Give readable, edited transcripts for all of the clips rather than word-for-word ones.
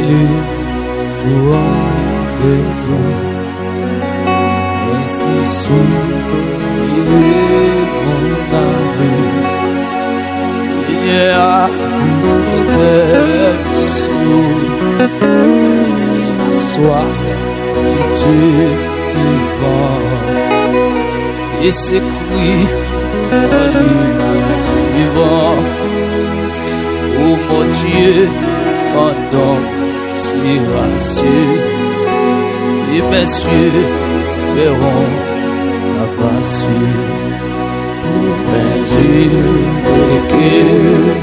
les louanges des hommes, ainsi soupirait mon âme. Il y a peut-être sous la soif qui tue vivant, et s'écrit dans les suivants. Oh mon Dieu, pendant si rassure, et mes cieux verront la face pour mes yeux et que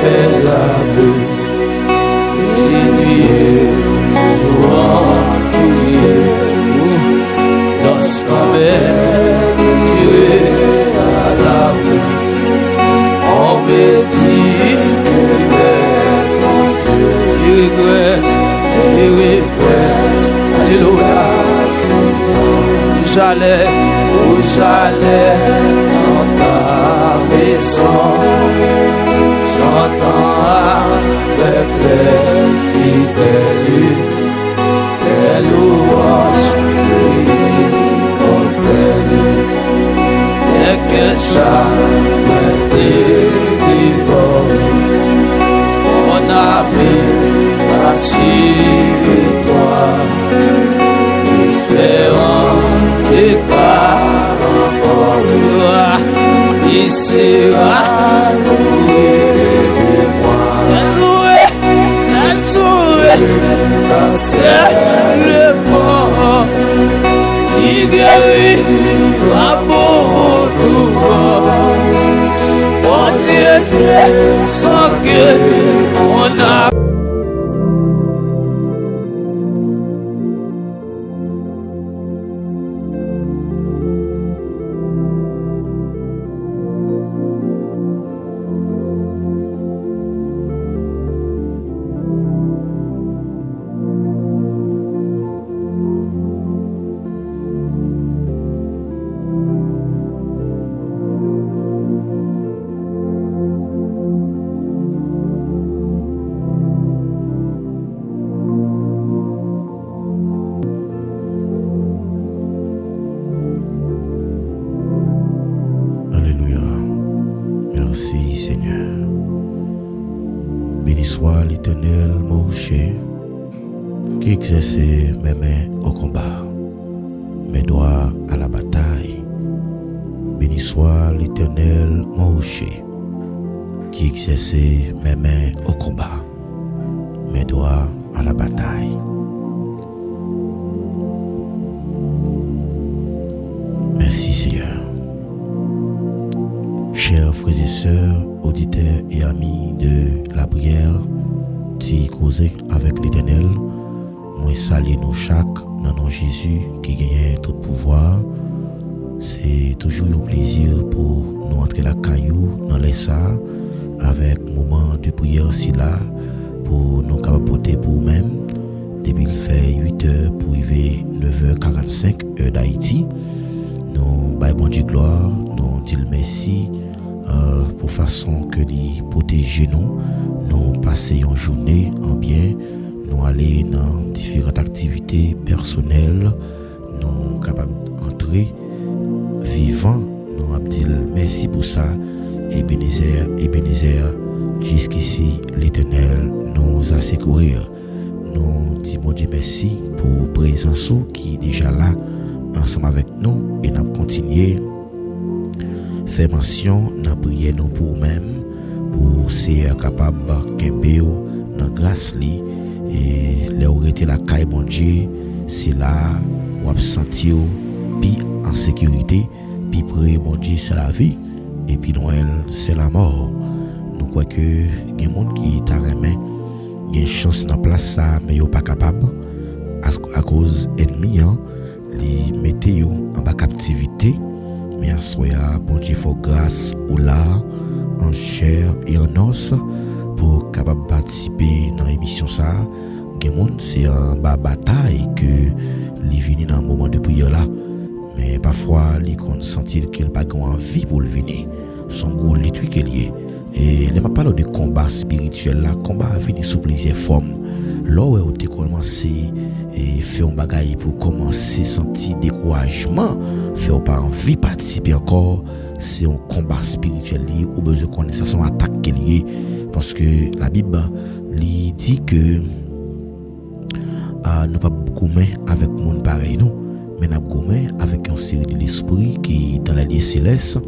belle âme, et jouant tout lorsqu'on est à l'âme, on me dit que je regrette, alléluia. J'allais dans ta maison, j'entends avec les fidèles tes louanges immortelles, et que jamais délivré mon âme rassure toi, espérant tes paroles, il sera loué de moi. C'est le mort qui guérit à beaucoup mon Dieu, sans que mon âme. Merci Seigneur. Béni soit l'Éternel, mon rocher, qui exerçait mes mains au combat, mes doigts à la bataille. Béni soit l'Éternel, mon rocher, qui exerçait mes mains au combat, mes doigts à la bataille. Merci Seigneur. Chers frères et sœurs, auditeurs et amis de la prière, qui causez avec l'Éternel, moi saluer nous chaque dans nom Jésus qui gagne tout pouvoir. C'est toujours un plaisir pour nous entrer la caillou dans les ça avec moment de prière si là pour nous capapoter pour nous-mêmes. Depuis il fait 8h pour arriver 9h45 heure d'Haïti. Nous baillons bon Dieu gloire, nous disons merci pour façon que nous protéger nous passer une journée en bien, nous aller dans différentes activités personnelles, nous capables d'entrer vivant, nous disons merci pour ça. Ebenezer, jusqu'ici l'Éternel nous a secouru. Nous disons mon Dieu merci pour présence qui est déjà là ensemble avec nous et nous continuer faire mention dans prier nous pour nous-mêmes pour ser capable de dans grâce li et leur été la caille bon Dieu c'est là ou sentir puis en sécurité puis prier bon Dieu c'est la vie et puis Noël c'est la mort. Nous croyons que il y a des gens qui t'a remis il y a une chance dans place ça mais ils pas capable à cause ennemi li mettez yo en bas captivité. Mais soya bon Dieu faut grâce ou là en chair et en os pour capable participer dans l'émission ça. C'est en bas bataille que li vini dans un moment de prière là. Mais parfois li kon sentir qu'il pas envie pour le venir. Son goût li tout qu'il y est. Et les m'a parlé de combat spirituel là, combat a venu sous plusieurs formes. là où tu commencé et faire un bagage pour commencer sentir découragement, faire pas envie participer encore, c'est un combat spirituel lié ou besoin de connaître ça, son attaque lié, parce que la Bible dit que nous pas beaucoup avec monde pareil nous, mais nous gommé avec un série de l'esprit qui dans la lieu céleste,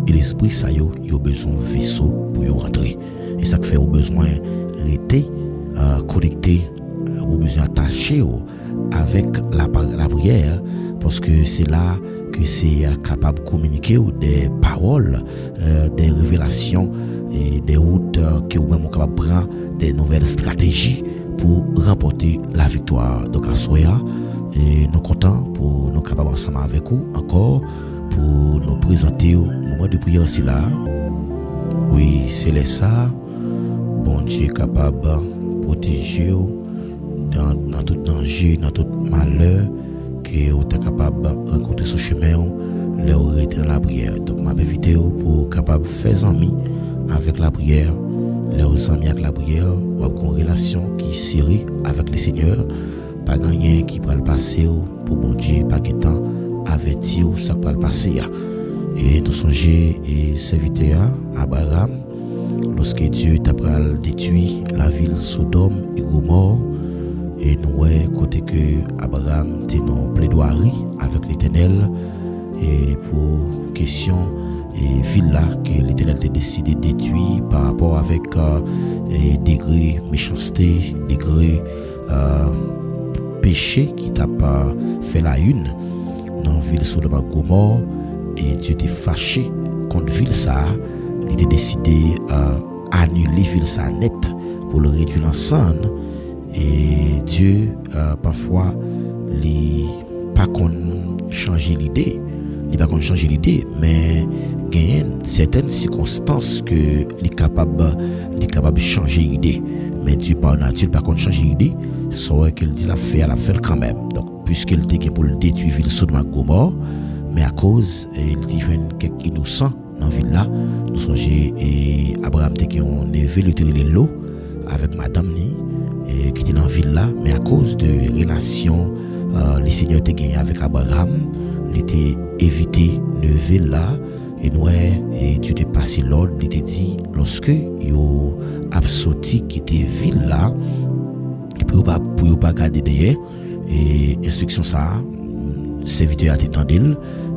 et l'esprit ça yo besoin de vaisseau pour y rentrer, et ça fait au besoin rester connecté, au besoin attaché avec la prière, parce que c'est là que c'est capable de communiquer des paroles, des révélations et des routes que vous même capable de prendre des nouvelles stratégies pour remporter la victoire. Donc à Soya, et nous contents pour nous capables ensemble avec vous encore pour nous présenter au moment de prière aussi là. Oui, c'est ça. Bon Dieu capable de protéger dans tout danger, dans tout malheur que vous êtes capable de rencontrer sur chemin, leur été dans la prière. Donc, je m'invite pour capable de faire amis avec la prière, leurs amis avec la prière, ou avoir une relation qui est serrée avec le Seigneur. Pas rien qui peut le passer pour bon Dieu, pas de temps avertir ça peut le passer. Et nous songez et serviteur Abraham, lorsque Dieu t'a détruit la ville Sodome et Gomorrhe. Et nous côté que Abraham était dans plaidoirie avec l'Éternel et pour question et ville là que l'Éternel a décidé de détruire par rapport avec degré méchanceté, degré péché qui t'a pas fait la une dans ville Sodome et Gomorrhe, et Dieu était fâché contre ville ça, il a décidé annuler ville ça net pour le réduire en cendres. Et Dieu, parfois, il pas qu'on changer l'idée, mais il y a certaines circonstances que il est capable de changer l'idée. Mais Dieu, par nature, pas qu'on changer l'idée, soit qu'il dit la faire quand même. Donc, puisqu'il était pour le détruire ville Sodome et Gomorrhe, mais à cause, il dit quelques innocents dans la ville là, nous sommes et Abraham qui ont élevé le l'eau avec madame ni et qui était dans la ville là, mais à cause de relations les seigneurs étaient gagnés avec Abraham, il était évité de ville là, et nous et Dieu était passé l'ordre, il était dit lorsque yo absorti qui était ville là pour pas garder derrière, et instruction ça serviteur a entendu,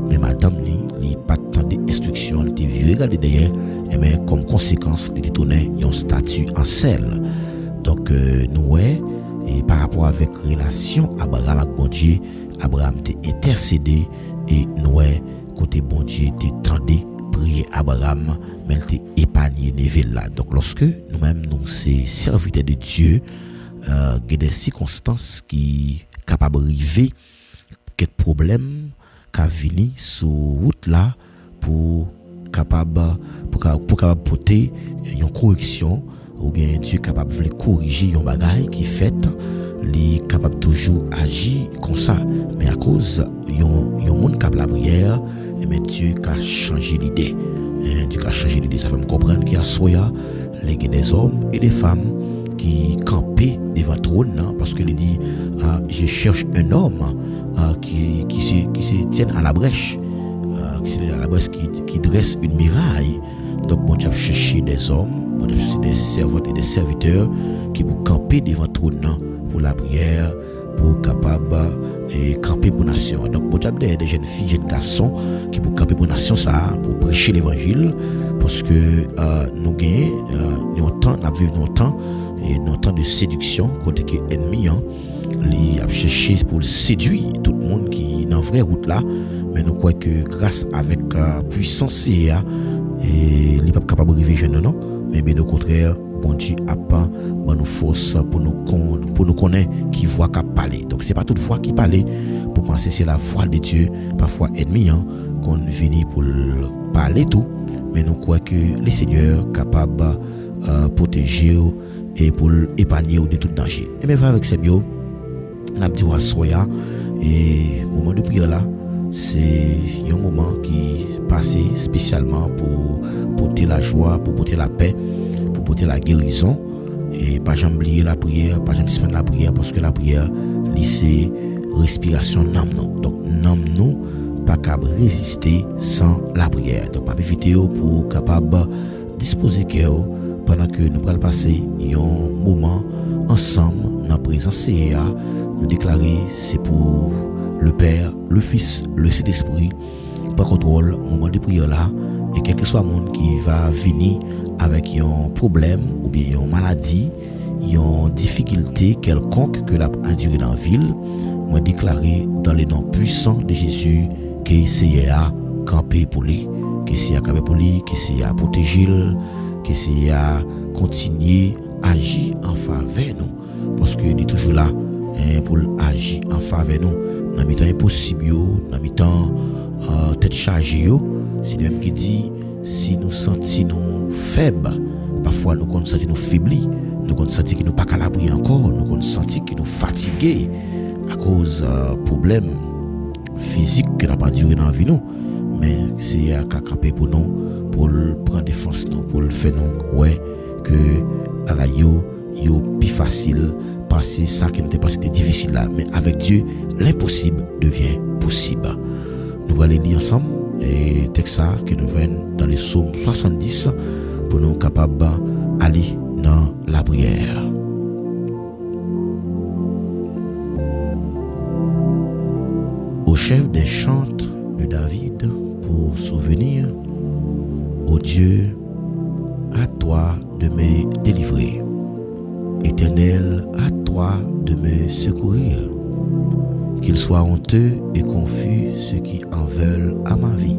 mais madame ni pas attendre instruction, il était vu regarder derrière, et mais comme conséquence il était donné un statut en sel. Donc nous et par rapport avec relation Abraham avec bon Dieu, Abraham était intercédé, et nous côté bon Dieu était tendu prier Abraham, mais il était épargné Nével là. Donc lorsque nous-mêmes nous c'est serviteurs de Dieu, il y a des circonstances qui capables d'arriver, quelques problèmes qui viennent sur route là pour capable porter une correction, ou bien Dieu capable de corriger un bagage qui fait, il est capable toujours agir comme ça, mais à cause yon monde qui a la prière, et bien Dieu a changé l'idée. Dieu a changé l'idée, ça fait me comprendre qu'il y a soya des hommes et des femmes qui campaient devant le trône, parce qu'il dit je cherche un homme qui se tienne à la brèche, qui dresse une muraille. Donc bon Dieu a cherché des hommes, bon Dieu a cherché des servantes et des serviteurs qui vont camper devant le trône pour la prière, pour capable et camper pour nation. Donc bon Dieu a des jeunes filles, jeunes garçons qui vont camper pour nation ça, pour prêcher l'évangile, parce que nous gagnons temps, nous vivons temps et nos temps de séduction côté que ennemi il a cherché pour séduire tout le monde qui est dans la vraie route là, mais nous croyons que grâce avec puissance et il n'est pas capable de arriver non, mais bien au contraire bon Dieu a pas nous force pour nous connaître qui voit qu'à parler. Donc c'est pas toute voix qui parle pour penser c'est la voix de Dieu, parfois ennemi qu'on vient pour parler tout, mais nous croyons que le Seigneur est capable protéger et pour épargner de tout danger. Et même avec ces bio n'a dit à soya, et moment de prière là c'est un moment qui passé spécialement pour porter la joie, pour porter la paix, pour porter la guérison et pas jamais oublier la prière, pas jamais suspendre la prière parce que la prière c'est respiration nam nous. Donc nam nous pas capable résister sans la prière. Donc pas éviter pour capable disposer cœur pendant que nous allons passer un moment ensemble dans la présence CA, nous déclarer c'est pour le Père, le Fils, le Saint-Esprit, par contrôle, moment de prière là, et quel que soit le monde qui va venir avec un problème ou bien une maladie, une difficulté quelconque que l'a enduré dans la ville, moi déclarer dans les noms puissants de Jésus que c'est à camper pour lui, que c'est à camper pour lui, que c'est à protéger, que c'est à continuer à agir en faveur de nous, parce que il est toujours là pour agir en faveur de nous. Dans les temps impossibles, dans les temps tête chargée, c'est lui-même qui dit si nous sentons nous faibles, parfois nous sentons nous faiblis, nous sentons que nous pas qu'à prier encore, nous sentons que nous fatigués à cause problèmes physiques que n'a pas duré dans la vie nous, mais c'est à camper pour nous, pour prendre des forces nous, pour le faire nous ouais que à la yo plus facile passer ça qui nous était passé c'était difficile là, mais avec Dieu l'impossible devient possible. Nous allons lire ensemble et texte ça que nous venons dans les psaumes 70 pour nous capables d'aller dans la prière. Au chef des chants de David pour souvenir, ô Dieu, à toi de me délivrer. Éternel, à toi de me secourir. Qu'ils soient honteux et confus ceux qui en veulent à ma vie.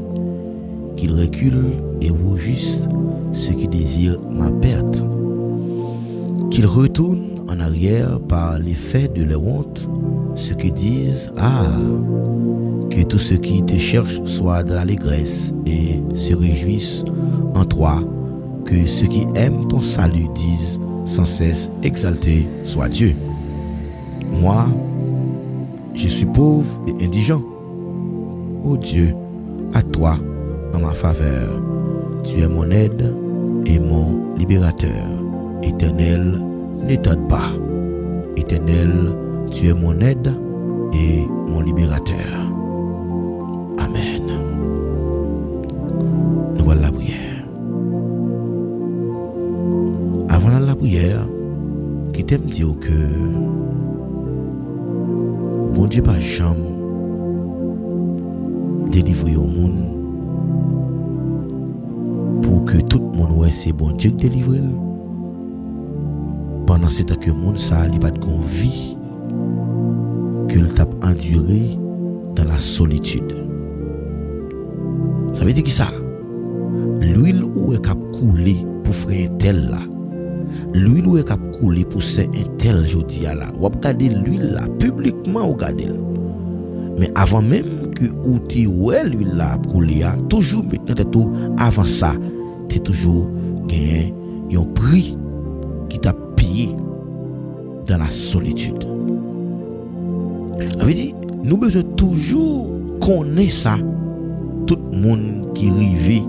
Qu'ils reculent et rougissent ceux qui désirent ma perte. Qu'ils retournent en arrière par l'effet de leur honte, ceux qui disent « Ah !» Que tous ceux qui te cherchent soient dans l'allégresse et se réjouissent en toi. Que ceux qui aiment ton salut disent sans cesse exalté soit Dieu. Moi, je suis pauvre et indigent. Ô Dieu, à toi, en ma faveur, tu es mon aide et mon libérateur. Éternel, ne tarde pas. Éternel, tu es mon aide et mon libérateur. Amen. Nous voilà la prière. Avant la prière, qui t'aime dire que bon Dieu pas jamais délivrer au monde pour que tout le monde ouais c'est bon Dieu qui délivre. Pendant ce temps que le monde ça il pas de vie que le tape enduré dans la solitude. Ça veut dire que ça l'huile où est cap couler pour faire un tel là. L'huile où est cap couler pour faire un tel jodi là. Ou regarder l'huile là publiquement ou regarder. Mais avant même que ou ti ouais l'huile là couler toujours maintenant tout avant ça, tu toujours gagné un prix qui t'a payé dans la solitude. Ça veut dire nous besoin toujours connaître ça tout le monde qui rive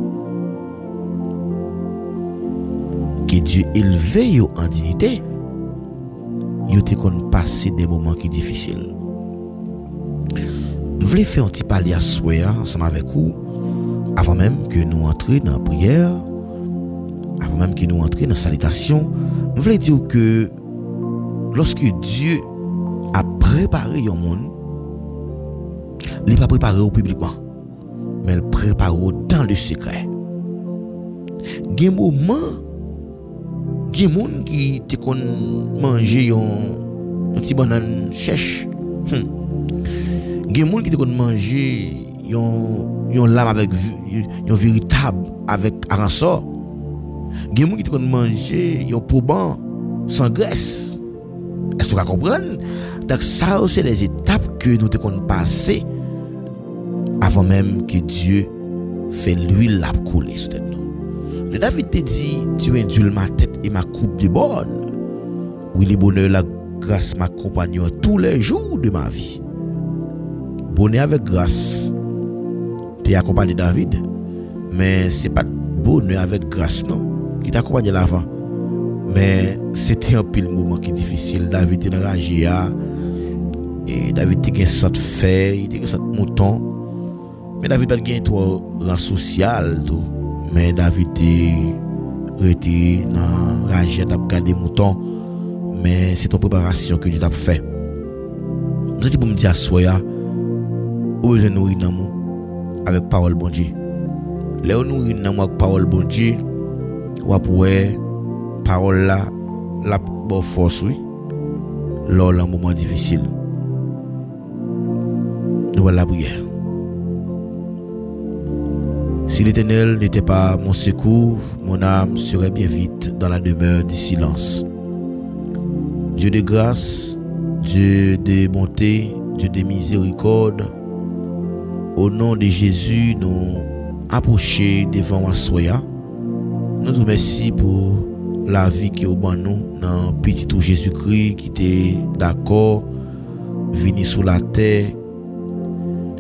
que Dieu élevé yo en dignité yo te kon passer des moments qui difficiles. Je voulais faire un petit parler à soir ensemble avec vous avant même que nous entrions dans la prière, avant même que nous entrions dans la salutation. Je voulais dire que lorsque Dieu a préparé un monde, il n'est pas préparé au publiquement, mais il prépare dans le secret. Il y a un moment, il y a des gens qui te manger un petit banane sèche. Il y a des gens qui te manger un lame avec un véritable avec aransor. Il y a des gens qui te manger un pauban sans graisse. Est-ce que vous comprenez? Donc ça c'est les étapes que nous devons passer avant même que Dieu fait l'huile la couler sur tête nous. Le David te dit, tu induis ma tête et ma coupe de bonne. Oui, le bonheur, la grâce m'accompagnent tous les jours de ma vie. Bonheur avec grâce, tu es accompagné David, mais c'est pas bonheur avec grâce non qui t'accompagne l'avant, mais c'était un pile moment qui est difficile. David était enragé et David était un saut fait, il était un saut mouton. Mais David pas gain toi rang social tout, mais David était dans rage t'a garder mouton, mais c'est une préparation que Dieu t'a fait. Nous dit pour me dire soya ou besoin nourrir dans moi avec parole bon Dieu. Là où nous dans moi avec parole bon Dieu, ou après parole là la bonne force oui. Lors d'un moment difficile. Nous allons la prière. Si l'Éternel n'était pas mon secours, mon âme serait bien vite dans la demeure du silence. Dieu de grâce, Dieu de bonté, Dieu de miséricorde, au nom de Jésus, nous approchons devant Assoya. Nous vous remercions pour la vie qui est au ban nous, dans petit tout Jésus-Christ qui était d'accord, venu sur la terre,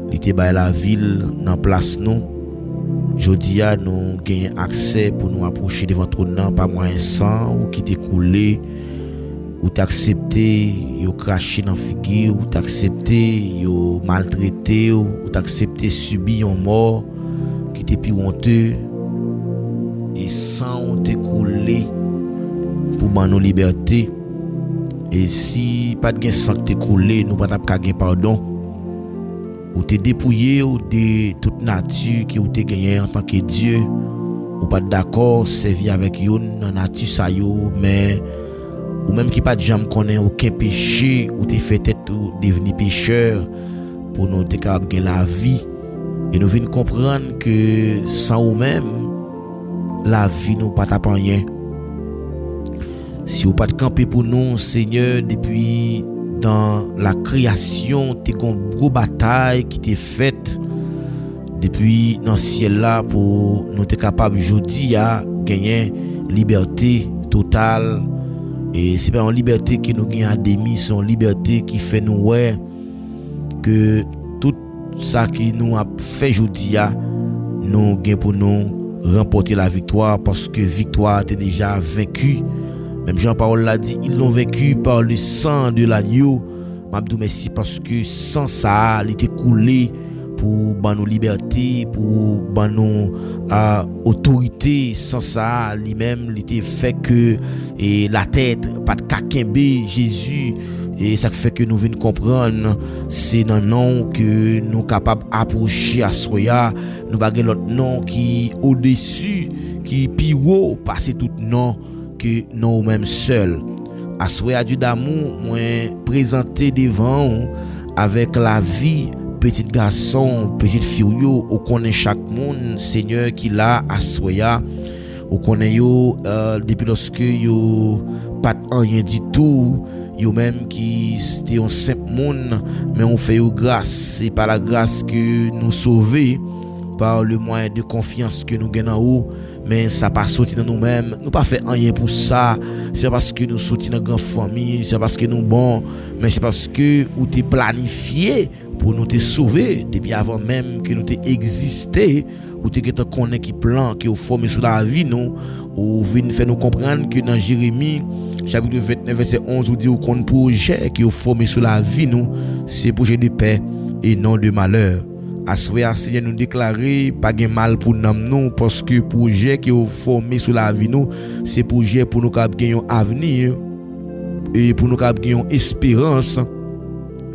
il était dans la ville, dans la place nous. Jodi a nous gagnons accès pour nous approcher devant ton nom par moyen sang ou qui t'est coulé ou t'accepté yo craché dans figure ou t'accepté yo maltraité ou t'accepté subi en mort qui t'est plus honteux et sang ou t'est coulé pour ban nos liberté et si pas de sang t'est coulé nous pas t'a gain pardon ou t'es dépouillé ou de toute nature qui ou t'es gagné en tant que Dieu ou pas d'accord servi avec yon dans nature ça yo mais ou même qui pas de jamais connaît aucun péché ou t'es fait tête ou devenir pécheur pour nous t'es capable gagner la vie et nous venons comprendre que sans ou même la vie nous pas t'apprend rien si ou pas de camper pour nous Seigneur depuis dans la création, t'es une grosse bataille qui t'est faite depuis dans le ciel là pour nous être capable aujourd'hui à gagner liberté totale et c'est pas une liberté qui nous gagne à demi, c'est une liberté qui fait nous ouais que tout ça qui nous a fait aujourd'hui nous gagne pour nous remporter la victoire parce que victoire était déjà vaincue. Même Jean-Paul l'a dit, ils l'ont vaincu par le sang de l'agneau. M'abdou merci parce que sans ça, il était coulé pour nos liberté, pour nos autorité. Sans ça, lui-même, il était fait que et la tête, pas de kakembe, Jésus. Et ça fait que nous venons comprendre, c'est dans le nom que nous sommes capables d'approcher à Soya. Nous avons l'autre nom qui au-dessus, qui plus haut, passer tout nom. Que nous-mêmes seuls. Assoya Dieu d'amour, moi présenté devant avec la vie, petit garçon, petite fille, on connaît chaque monde, Seigneur qui l'a assoya, on connaît yo depuis lorsque yo pas rien du tout, yo même qui c'était un simple monde, mais on fait yo grâce, c'est par la grâce que nous sauver. Par le moyen de confiance que nous gagnons en haut, mais ça pas sorti dans nous-mêmes, nous pas fait rien pour ça, c'est parce que nous sortis dans grande famille, c'est parce que nous bon, mais c'est parce que ou t'es planifié pour nous te sauver depuis avant même que nous t'es existé, ou t'es que connaît qui plan qui au formé sur la vie nous, ou vient faire nous comprendre que dans Jérémie chapitre 29 verset 11 ou dit qu'on projet qui au formé sur la vie nous, c'est projet de paix et non de malheur. Assoya Seigneur nous déclarer pas de mal pour nous parce que projet qui est formé sur la vie nous c'est projet pour nous gagner un avenir et pour nous gagner une espérance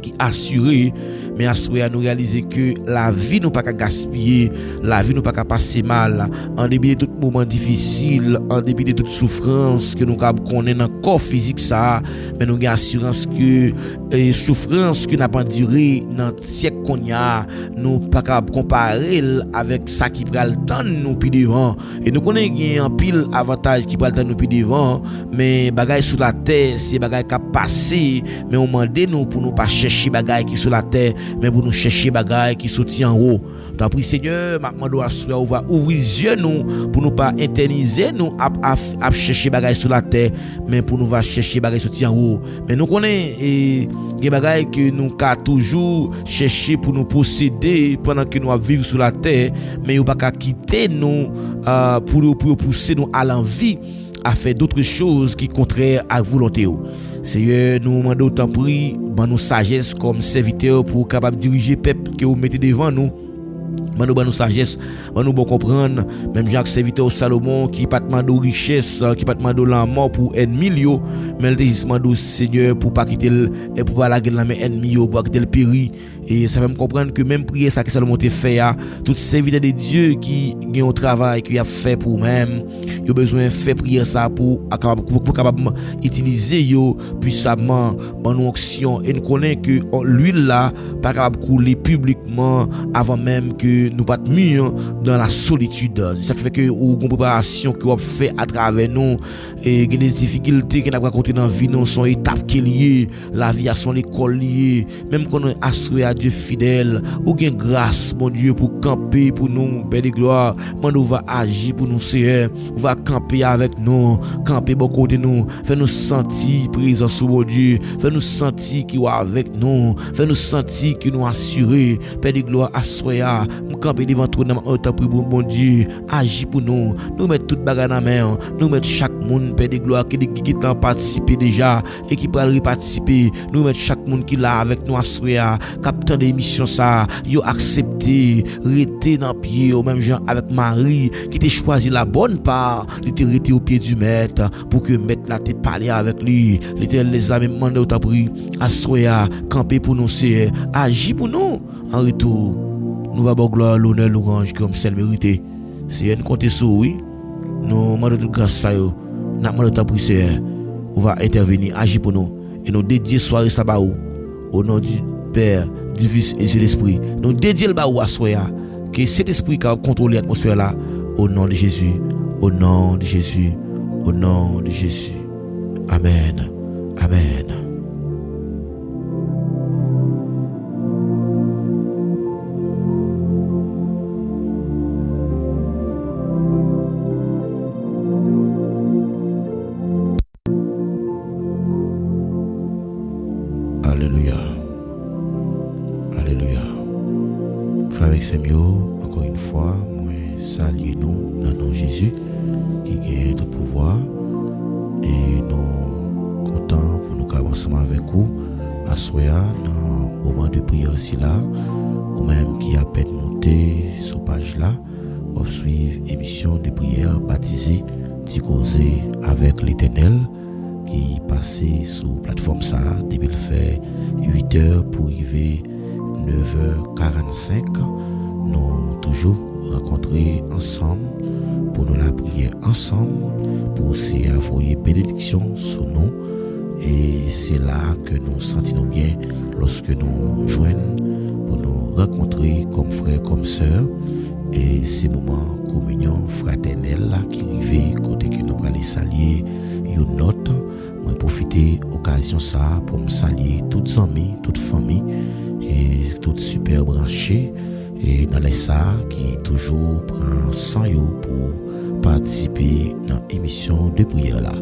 qui assurée mais Assoya nous réaliser que la vie nous pas qu'à gaspiller, la vie nous pas qu'à passer mal en dépit de tout moment difficile, en dépit de toute souffrance que nous connaît dans corps physique ça, mais nous avons assurance que souffrance que n'a pas duré dans siècle qu'on y a, nous pas capable comparer avec ça qui pral donne nous puis devant et nous connaît un pile avantage qui pral donne nous puis devant, mais bagaille sur la terre, c'est bagaille qui passer, mais on demande nous pour nous pas chercher bagaille qui sur la terre mais pour nous chercher bagaille qui sorti en haut. Tant pis Seigneur, m'a demandé à Soya va ouvrir yeux nous pour nous pas internaliser nous à chercher bagaille sur la terre, mais pour nous va chercher bagaille sorti en haut. Mais nous connaît des bagaille que nous ca toujours chercher pour nous posséder pendant que nous vivons sur la terre, mais on pas quitter nous pour pousser nous à l'envie. à faire d'autres choses qui contraires à volonté. Seigneur, nous demandons autant prix, nous sagesse comme serviteur pour capable diriger peuple que vous mettez devant nous. Nous sagesse, nous bon comprendre, même Jacques serviteur Salomon qui pas demandé richesse, qui pas demandé la mort pour ennemi yo, mais le demande Seigneur pour pas quitter et pour pas la guerre la main ennemi yo, pour quitter le péri. Et ça fait me comprendre que même prier ça que Salomon te fait à tout serviteur de Dieu qui ont un travail qui a fait pour même, il a besoin faire prier ça pour capable utiliser yo puissamment dans onction et nous connaît que l'huile là pas capable couler publiquement avant même que nous pas mûrs dans la solitude. Ça fait que ou une préparation que on fait à travers nous et des difficultés que n'a pas rencontré dans vie nous sont étapes qui liées la vie à son école liée même quand on est assuré à Dieu fidèle ou gain grâce mon Dieu pour camper pour nous Père de gloire nous va agir pour nous Seigneur va camper avec nous camper bon côté nous fait nous sentir présence sur mon Dieu fait nous sentir qu'il est avec nous fait nous sentir qu'il nous assuré Père de gloire assoya nous camper devant toi dans autant pour bon Dieu agis pour nous mettre toute bagarre dans main nous mettre chaque monde Père de gloire qui t'en participer déjà et qui va participer nous mettre chaque monde qui là avec nous assoya capteur d'émission ça yo accepté rester dans pied au même genre avec Marie qui t'a choisi la bonne part il t'a rester au pied du maître pour que maître là te parler avec lui l'Éternel les a même demandé au t'a pris assoya camper pour nous c'est agis pour nous en retour nous va bon gloire l'honneur l'orange comme celle méritée c'est une compter sur oui nous demandons toute grâce ça yo n'a demandé ta prière on va intervenir agir pour nous et nous dédier soirée sabbat au nom du Père du Fils et de l'Esprit nous dédier le baou à soya que cet esprit qui a contrôlé l'atmosphère là au nom de Jésus au nom de Jésus au nom de Jésus amen amen. Alléluia. Alléluia. Frère avec Semio, encore une fois, moi saluer nous dans le nom de Jésus qui gagne tout pouvoir et nous contents pour nous avancer avec vous à soya dans le moment de prière aussi là ou même qui a peine monté sur page là pour suivre émission de prière baptisée Ticosé avec l'Éternel qui passait sur plateforme ça depuis le fait 8h pour arriver 9h45 nous toujours rencontrer ensemble pour nous la prière ensemble pour essayer envoyer bénédiction sur nous et c'est là que nous sentons bien lorsque nous joignons pour nous rencontrer comme frères comme sœurs et ces moments communion fraternelle là qui arrivent côté que nous allons saluer une autre moi profiter occasion ça pour me saluer toutes amis toute famille et toutes super branchées et dans les ça qui toujours prend sang yo pour participer dans émission de prière là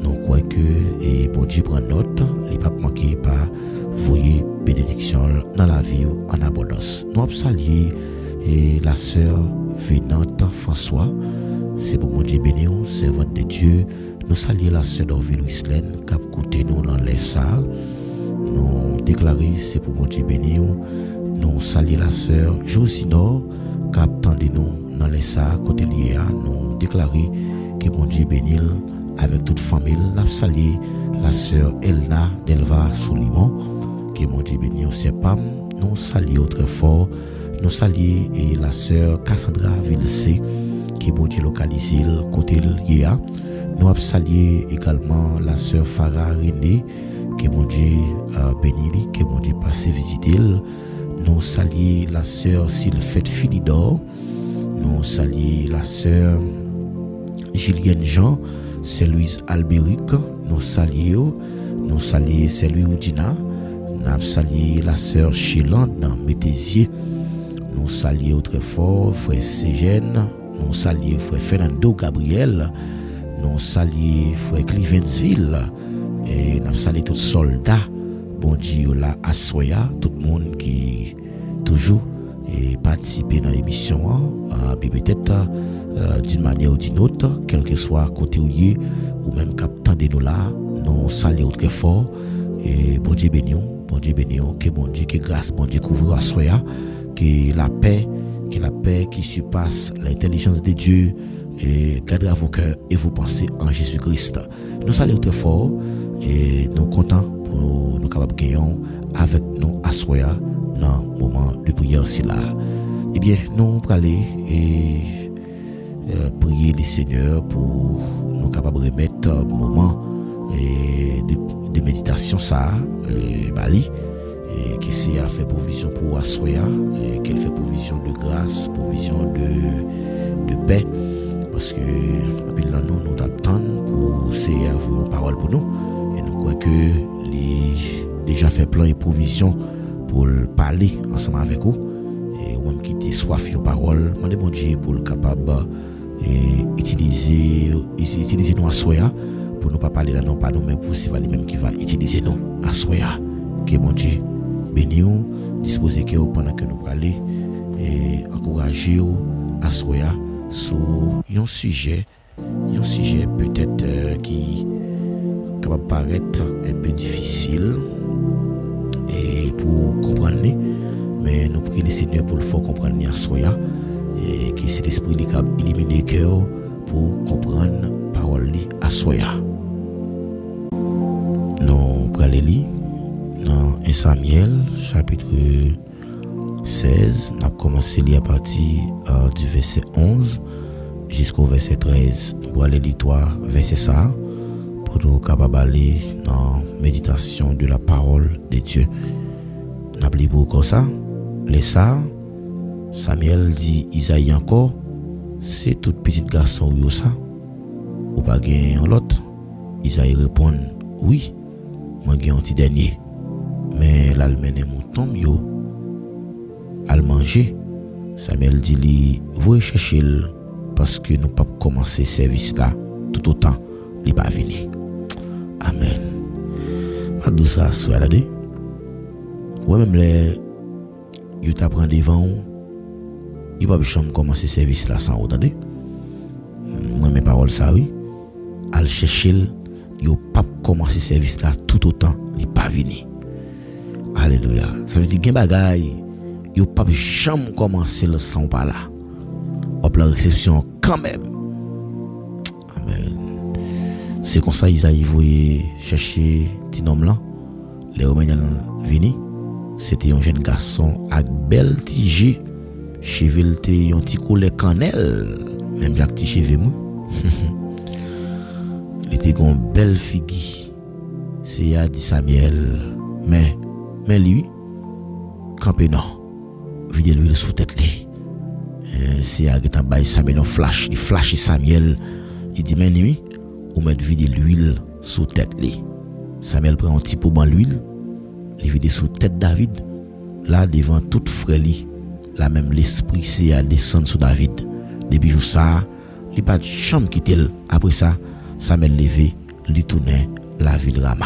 nous croyons que et bon Dieu prend note il pas manquer pas voyer bénédiction dans la vie en abondance nous saluer et la sœur Vénante François c'est pour mon Dieu béni servante de Dieu nous saluons la sœur d'Orville Wislaine qui a écouté nous dans les salles nous déclarer c'est pour mon Dieu béni nous saluons la sœur Josinor qui a attendu nous dans les salles côté lié nous déclarer que mon Dieu béni avec toute famille nous saluons la sœur Elna Delva Soulimon que mon Dieu béni au Sepam nous saluons très fort nous saluons et la sœur Cassandra Vilsé qui bon Dieu localisé côté lié nous saluons également la sœur Farah René que mon Dieu béni que mon Dieu passe visiter nous saluons la sœur Sylphette Philidor nous saluons la sœur Julienne Jean c'est Louise Albéric nous saluons c'est Louis Oudina nous saluons la sœur Chilande dans Métésier nous saluons très fort frère Ségène nous saluons frère Fernando Gabriel nous saluons frère Clivensville et nous saluons tous soldats bon Dieu là à Soya tout le monde qui toujours et participer dans l'émission, puis peut-être d'une manière ou d'une autre, quel que soit côté ou même captant de nous là, nous saluons très fort et bon Dieu béni, que bon Dieu, que grâce, bon Dieu couvre à soi, que la paix qui surpasse l'intelligence de Dieu et gardera vos cœurs et vos pensées en Jésus-Christ. Nous saluons très fort et nous contents pour nous capables de gagner avec nous à soi dans le moment de prière aussi là. Eh bien, nous allons aller et prier le Seigneur pour nous capables de remettre un moment de méditation ça Bali et qui c'est à faire provision pour Assoya et qu'elle fait provision de grâce, provision de paix parce que nous attendons pour c'est avoir une parole pour nous et nous croyons que les déjà fait plein de provisions pour parler ensemble avec vous et ou même qui était soif de parole, demandez bon Dieu pour le capable utiliser nous Assoya pour ne pas parler là non pas nous mais pour c'est lui-même qui va utiliser nous Assoya que bon Dieu béni ou disposer que pendant que nous parler et encourager ou Assoya sur un sujet peut-être qui capable paraître un peu difficile et pour comprendre mais nous prions le Seigneur pour le faire comprendre Assoya et que c'est l'esprit qui a éliminé le cœur pour comprendre parole Assoya. Nous prenons les dans 1 Samuel chapitre 16, nous avons commencé à partir du verset 11 jusqu'au verset 13. Nous allons lire 3 versets ça pour nous capables d'aller dans la méditation de la parole de Dieu. Nous avons lu pour ça. Les ça, Samuel dit Isaïe encore, c'est tout petit garçon ou ça, ou pas gain l'autre. Isaïe répond oui, moi gain un petit dernier. Mais l'almene mouton yo al manger. Samuel dit li vous chercher parce que nous pas commencer service là tout autant il pas venir. Amen. Ma douce soit là de. Ouais même les yo t'apprend devant il pas jamais commencer service là sans entendre. Moi mes paroles ça oui. Al chercher yo pas commencer service là tout autant il pas venir. Alléluia. Ça veut dire que bagay yo pas jamais commencer le sang par là. Hop la réception quand même. Amen. C'est comme ça Isaïe voyait chercher petit homme là. Les Romains vini. C'était un jeune garçon avec belle tige, cheveux te un petit collet cannelle, même Jacques petit cheveux mou. Il était une belle figure. C'est a dit Samuel, mais lui campé non. Vide l'huile sous tête li. C'est a geta bay Samuel un flash, il flash Samuel, il dit mais lui ou mettre vide l'huile sous tête li. Samuel prend un petit pot dans l'huile. Il vide sous tête David. Là devant toute frêli, là même l'esprit c'est à descendre sur David. Depuis jour ça, il pas de chambre quitter. Après ça, Samuel levé, il tournait la ville Rama.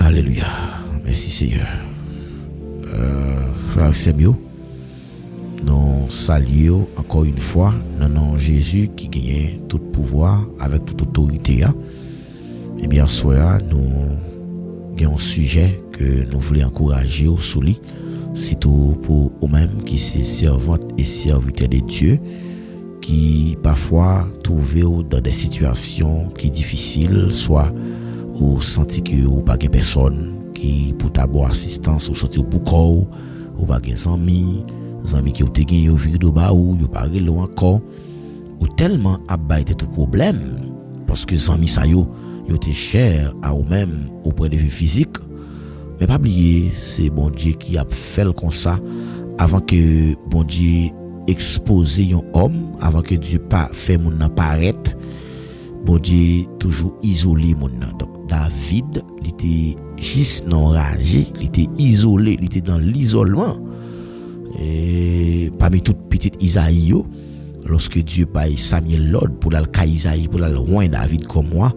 Alléluia. Merci Seigneur. Frère Semio, nous saluons encore une fois dans nom Jésus qui gagne tout pouvoir avec toute autorité. Et bien soir nous avons un sujet que nous voulons encourager au souli, surtout pour eux-mêmes qui sont servantes et serviteurs de Dieu, qui parfois trouvent dans des situations qui sont difficiles, soit ou senti que ou pas de personne qui pour t'avoir assistance ou sortir pour corps ou pas de amis qui ont été gagnés au viré de bas ou yo pas loin encore ou tellement abaité tout problème parce que les amis ça yo étaient chers à eux-mêmes au point de vue physique. Mais pas oublier, c'est bon Dieu qui a fait comme ça avant que bon Dieu expose un homme, avant que Dieu pas fait mon apparaître. Bon Dieu toujours isolé mon. Donc David, il était juste enragé, il était isolé, il était dans l'isolement. Et parmi toutes petites Isaïe, lorsque Dieu paye Samuel l'ordre pour la Isaïe, pour la loin David comme moi,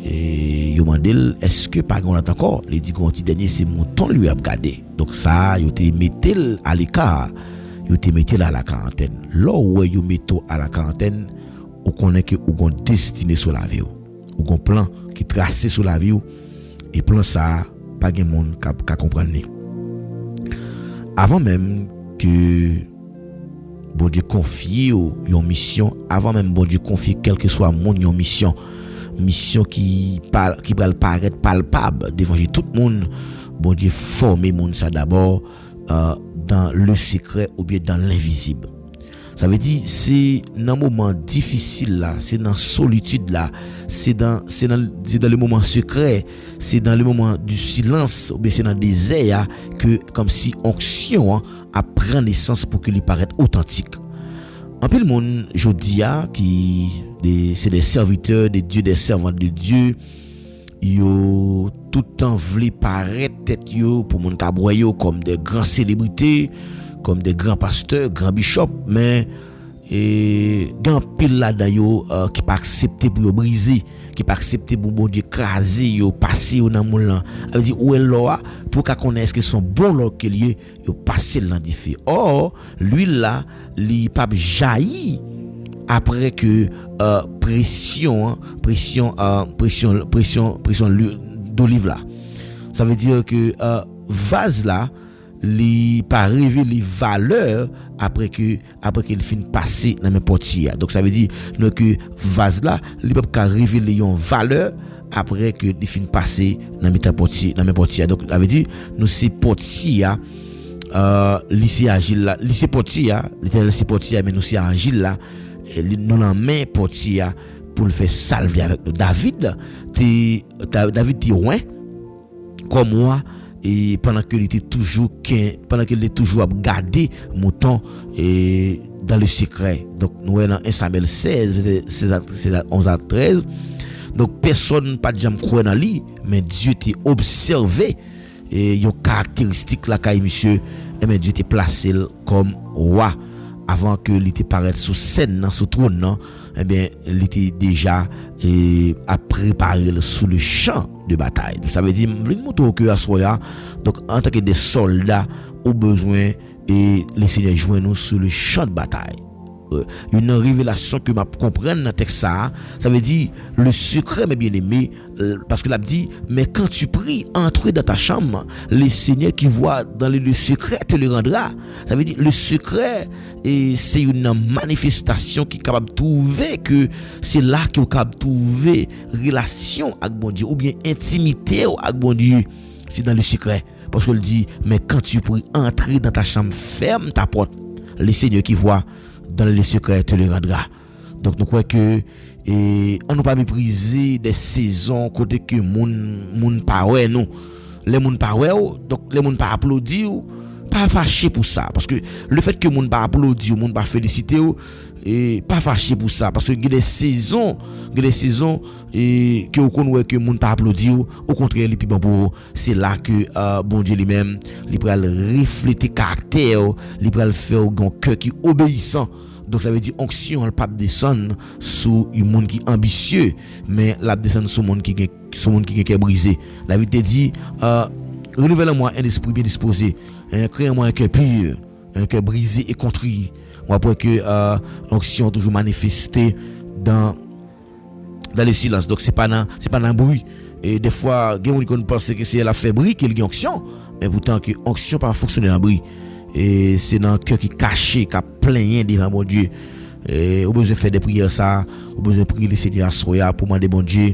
et yo mandel est-ce que pas on attend encore il dit qu'on petit dernier c'est mouton lui a regardé donc ça yo te mettel à l'écart yo te mettel à la quarantaine là où yo metto à la quarantaine on connaît que ou gon destiné sur la vie ou gon plan qui tracé sur la vie et plan ça pas gen monde ka comprendre avant même que bon Dieu confie une mission avant même bon Dieu confie quel que soit mon une mission qui va paraître palpable devant tout le monde bon Dieu former monde ça d'abord dans le secret ou bien dans l'invisible. Ça veut dire c'est dans moment difficile là, c'est dans solitude là, c'est dans le moment secret, c'est dans le moment du silence ou bien c'est dans le désert que comme si onction a prend naissance pour que lui paraisse authentique. En peu le monde jodi c'est des serviteurs de Dieu, des servants de Dieu, yo tout le temps voulu paraître tête yo pour mon cabroyo comme des grands célébrités, comme des grands pasteurs, grands bishops, mais grand pile là yo qui pas accepter pour yo briser, qui pas accepter pour bon Dieu craser yo passer dans moun là. Ça veut dire où est là pour qu'on connaisse que son bon là que lié yo passer dans des faits. Or lui là, li pas jailli après que pression d'olive là. Ça veut dire que vase là li pas révéler valeur après qu'il fin passer dans mes portières. Donc ça veut dire que vase là li pas révéler une valeur après que il fin passer dans mes portières. Donc ça veut dire nous c'est portières lycée agile là, lycée portières, lycée portières mais nous c'est agile là. Nous la main portière pour le faire salver avec nous. David t'es loin comme moi et pendant qu'il était toujours à garder mouton et dans le secret. Donc nous dans 1 Samuel 16 11 à 13. Donc personne pas de jamais croire dans lui mais Dieu t'a observé et une caractéristique là quand monsieur et mais Dieu t'a placé comme roi. Avant que l'était paraître sous scène sous trône eh bien il était déjà à préparer sous le champ de bataille. Donc, ça veut dire vinn montre que à soya donc en tant que des soldats au besoin et les seigneurs joignent nous sur le champ de bataille. Une révélation que m'a comprendre dans texte ça veut dire le secret mes bien-aimés parce que l'a dit mais quand tu pries entre dans ta chambre le Seigneur qui voit dans le secret te le rendra. Ça veut dire le secret et c'est une manifestation qui est capable de trouver que c'est là que est capable de trouver relation avec bon Dieu ou bien intimité avec bon Dieu, c'est dans le secret parce qu'il dit mais quand tu pries entrer dans ta chambre ferme ta porte le Seigneur qui voit dans les secrets te le rendra. Donc nous croyons que on ne pas mépriser des saisons côté que moun pas ouais nous les moun pas ouais donc les moun pas applaudir pas fâché pour ça parce que le fait que moun pas applaudir moun pas féliciter et pas fâché pour ça parce que il y a des saisons et que on connaît que moun pas applaudir au contraire les plus bon pour c'est là que bon Dieu lui-même il va refléter caractère il va faire un cœur qui obéissant. Donc ça veut dire onction elle pas descendre sous un monde qui ambitieux mais la descendre sur monde qui est brisé. La vie te dit renouvelle-moi un esprit bien disposé, crée-moi un cœur pur, un cœur brisé et contrit. Moi après que l'onction toujours manifestée dans le silence. Donc c'est pas dans bruit. Et des fois gen on pense que c'est la fait bruit qu'il y a onction mais pourtant que onction pas fonctionner dans bruit. Et c'est dans le cœur qui caché qui a plein devant mon Dieu et au besoin de faire des prières ça au besoin de prier le Seigneur soya pour demander bon Dieu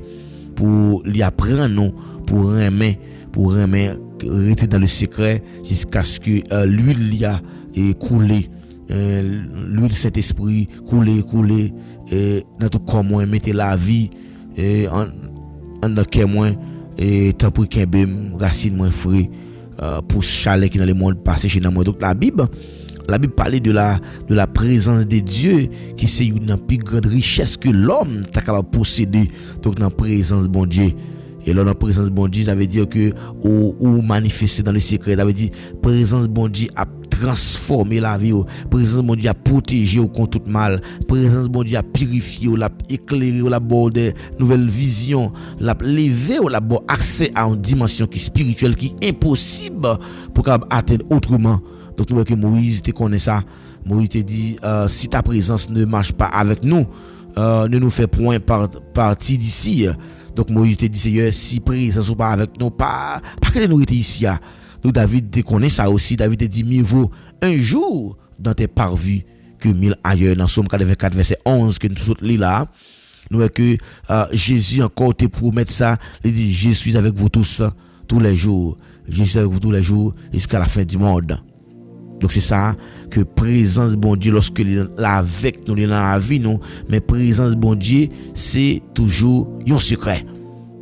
pour lui apprendre non pour remettre rester dans le secret jusqu'à ce que l'huile y a coulé l'huile Saint-Esprit couler dans tout corps moi mettre la vie en dans cœur moi et tant pour qu'un racine moins frais pour chalet qui dans le monde passé chez moi. Donc la Bible parlait de la présence de Dieu qui c'est une plus grande richesse que l'homme t'a capable posséder. Donc dans la présence de bon Dieu et là dans la présence de bon Dieu ça veut dire que ou manifester dans le secret, ça veut dire présence de bon Dieu a transformer la vie. Présence bon Dieu a protéger contre tout mal. Présence bon Dieu a purifier, l'a éclairer, l'a border nouvelle vision, l'a lever, l'a bon accès à une dimension qui spirituelle qui est impossible pour atteindre autrement. Donc nous voyons que Moïse te connaît ça. Moïse te dit si ta présence ne marche pas avec nous, ne nous fait point partie d'ici. Donc Moïse te dit Seigneur, si présence ou pas avec nous, pas que nous étions ici. Donc David te connaît ça aussi. David te dit mieux vaut un jour dans tes parvis que 1000 ailleurs. Dans Somme 84 verset 11 que nous tous lis là. Nous voyons que Jésus encore te promet ça. Il dit je suis avec vous tous les jours. Je suis avec vous tous les jours jusqu'à la fin du monde. Donc c'est ça que présence bon Dieu lorsque il est là avec nous, il est dans la vie nous, mais présence bon Dieu c'est toujours un secret.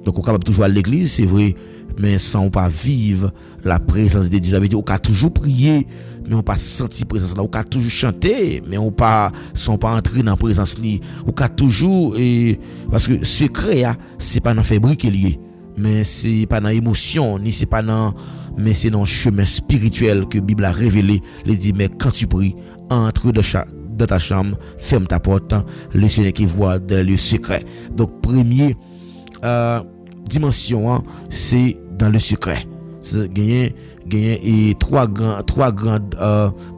Donc on est capable toujours à l'église, c'est vrai, mais sans pas vivre la présence de Dieu. Ça veut dire on peut toujours prier, mais on pas sentir présence là, on peut toujours chanter, mais on pas sans pas entrer dans la présence là. On peut toujours parce que secret c'est pas dans fabrique lié, mais c'est pas dans émotion, ni c'est pas dans mais c'est dans le chemin spirituel que la Bible a révélé. Il dit, mais quand tu pries, entre dans ta chambre, ferme ta porte, le Seigneur qui voit dans le secret. Donc, première dimension, c'est dans le secret. C'est gagner et trois grandes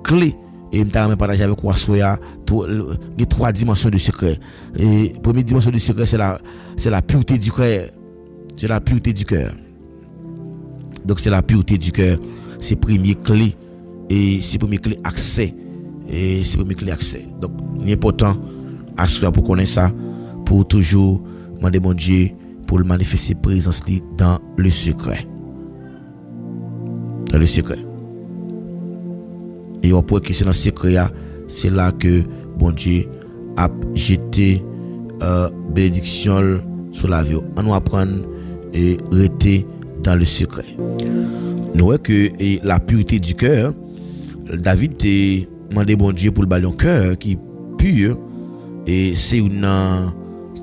clés. Et je vais partager avec vous les trois dimensions de secret. Et la première dimension du secret, c'est la pureté du cœur. C'est la pureté du cœur. Donc c'est la pureté du cœur, c'est première clé et c'est première clé accès et c'est première clé accès. Donc il est important à soi pour connaître ça, pour toujours demander mon Dieu pour le manifester présence dans le secret. Dans le secret. Et on peut que c'est dans le secret, c'est là que bon Dieu a jeté bénédiction sur la vie. On nous apprend et rester dans le secret. Nous voyons que la pureté du cœur, David t'a demandé bon Dieu pour le ballon cœur qui est pur et c'est une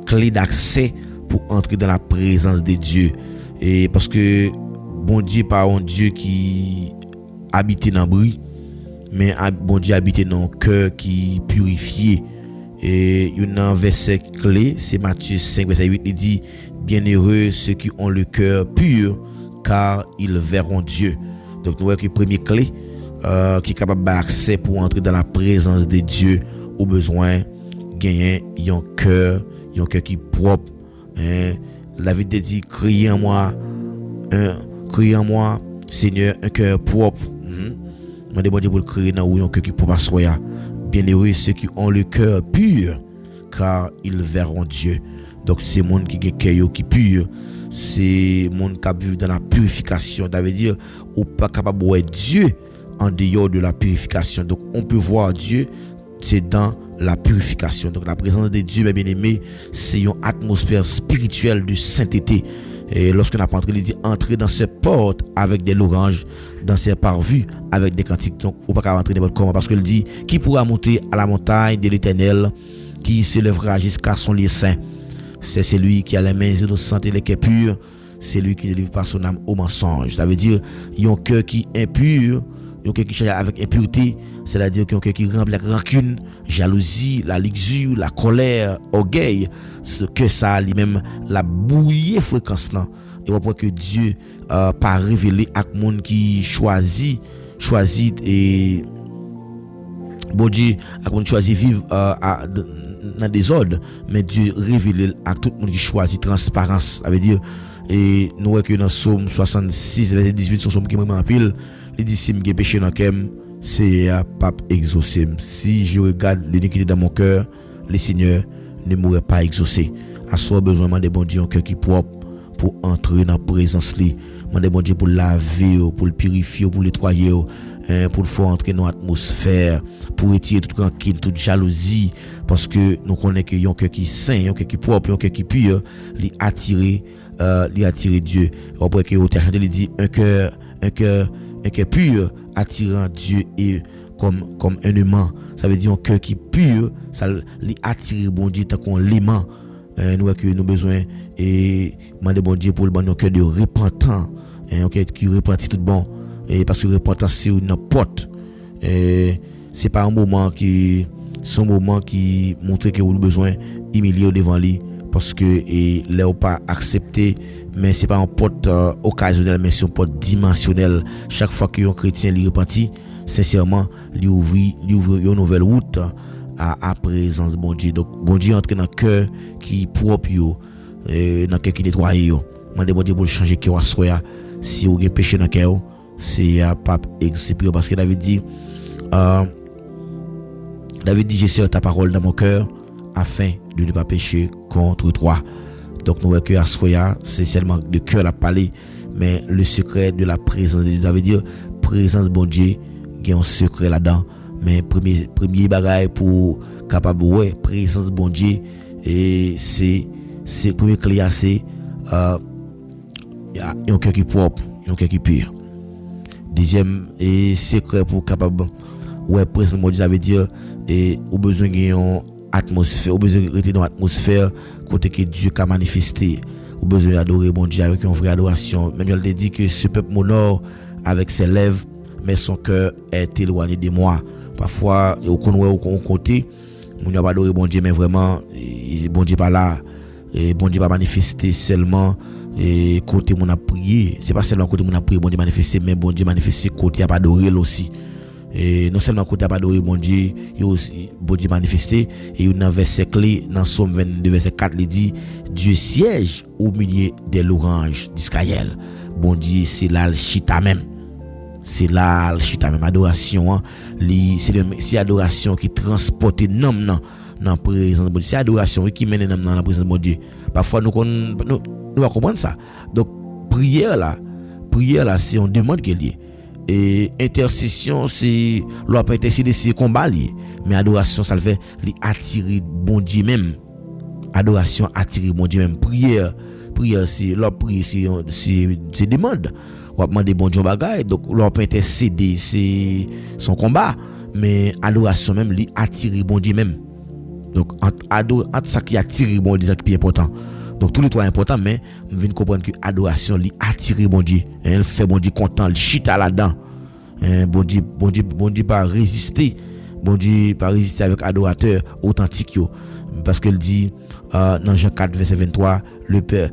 clé d'accès pour entrer dans la présence de Dieu. Et parce que bon Dieu pas un Dieu qui habite dans le bruit, mais bon Dieu habite dans un cœur qui est purifié. Et un verset clé, c'est Matthieu 5 verset 8, il dit bienheureux ceux qui ont le cœur pur, car ils verront Dieu. Donc nous voyons que la première clé qui est capable d'accès pour entrer dans la présence de Dieu, au besoin gagner un cœur qui est propre. La vie dit criez en moi Seigneur un cœur propre. Demandez bon Dieu pour le créer dans un cœur qui est propre à soi. Bienheureux ceux qui ont le cœur pur, car ils verront Dieu. Donc c'est monde qui a un cœur qui est pur. C'est monde qui vit dans la purification. Ça veut dire ou pas capable de voir Dieu en dehors de la purification. Donc on peut voir Dieu, c'est dans la purification. Donc la présence de Dieu, mes bien-aimés, c'est une atmosphère spirituelle de sainteté. Et lorsqu'on a entré, il dit entrer dans ces portes avec des louanges, dans ces parvis avec des cantiques. Donc on peut pas rentrer n'importe comment, parce qu'il dit qui pourra monter à la montagne de l'Éternel, qui se lèvera jusqu'à son lieu saint. C'est celui qui a les mains innocentes et les cœurs purs. C'est lui qui délivre par son âme au mensonge. Ça veut dire il y a un cœur qui est impur, il y a un cœur qui cherche avec impureté. C'est-à-dire qu'il y a un cœur qui remplit la rancune, jalousie, la luxure, la colère, orgueil. Ce que ça lui-même la bouillie fréquence là. Et on voit que Dieu pas révélé à monde qui choisit et bon Dieu à monde choisit vivre dans des ordres, mais Dieu révèle à tout le monde qui choisit transparence. Ça veut dire et nous voyons que dans Somme 66 verset 18 son somme qui me en pile, il dit si me péché dans kem, c'est pas exaucé. Si je regarde l'iniquité dans mon cœur, le Seigneur ne m'aurait pas exaucé. À soi besoin de bon Dieu un cœur qui propre pour entrer dans la présence li. Demander bon Dieu pour laver, pour le purifier, pour le nettoyer, pour le faire entrer dans l'atmosphère, pour retirer toute rancune, toute jalousie, parce que nous connaissons qu'il y a un cœur qui est saint, un cœur qui est propre, un cœur qui est pur, lui attirer Dieu. Après que il dit un cœur pur attirant Dieu et comme un aimant. Ça veut dire un cœur qui est pur, ça lui attire bon Dieu tant qu'on l'aimant. Nous avons que nous besoin et demander bon Dieu pour le bon cœur de repentant, un cœur qui repentit tout bon, et parce que repentance c'est une porte c'est pas un moment qui son moment qui montre que vous avez besoin humilier devant lui parce que là ou pas accepté, mais c'est pas un porte occasionnel, mais c'est un porte dimensionnel. Chaque fois que un chrétien lui repentit sincèrement, lui ouvre une nouvelle route à présence bon Dieu. Donc bon Dieu entre dans cœur qui propre yo, dans cœur qui nettoyé yo. Mandez bon Dieu pour changer cœur à soi. Si vous avez péché dans cœur, c'est pas exaucé parce que David dit j'ai serré ta parole dans mon cœur afin de ne pas pécher contre toi. Donc nous voyons que à soi c'est seulement de cœur à parler, mais le secret de la présence de Dieu, ça veut dire présence bon Dieu, il y a un secret là-dedans. Mais premier bagage pour capable ouais présence bon Dieu, et c'est premier clé c'est un cœur qui propre, un cœur qui pur. Deuxième et secret pour capable ouais présence bon Dieu, ça veut dire et au besoin d'une atmosphère, au besoin de rester dans l'atmosphère côté que Dieu a manifesté, au besoin d'adorer bon Dieu avec une vraie adoration. Même il dit que ce peuple m'honore avec ses lèvres, mais son cœur est éloigné de moi. Parfois au côté on n'a pas adoré bon Dieu, mais vraiment bon Dieu pas là, et bon Dieu pas manifesté seulement et côté mon a prié. C'est pas seulement côté mon a prié bon Dieu manifesté, mais bon Dieu manifesté côté a pas adoré aussi. Et non seulement côté a pas adoré bon Dieu, il aussi bon Dieu manifesté. Et dans verset clé dans Somme 22 verset 4 il dit Dieu siège au milieu des louanges d'Israël. Bon Dieu c'est là le chita même. C'est là le chita même adoration hein. C'est adoration qui transporte nom dans présence de Dieu. C'est adoration qui mène dans la présence de Dieu. Parfois nous va comprendre ça. Donc prière là c'est on demande qu'elle est. Et intercession c'est l'on peut intercéder c'est combat lié, mais adoration ça le fait attirer bon Dieu même. Adoration attirer bon Dieu même. Prière c'est l'on prie c'est demande. On va demander bon Dieu bagaille, donc l'on peut intercéder c'est son combat, mais adoration même lui attirer bon Dieu même. Donc entre ça qui attire bon Dieu ça qui est important. Donc tous les trois important, mais on vient comprendre que adoration lui attire bon Dieu, elle fait bon Dieu content, le chita là-dedans. Bon Dieu pas résister, bon Dieu pas résister avec adorateur authentique yo, parce qu'elle dit dans Jean 4 verset 23, le Père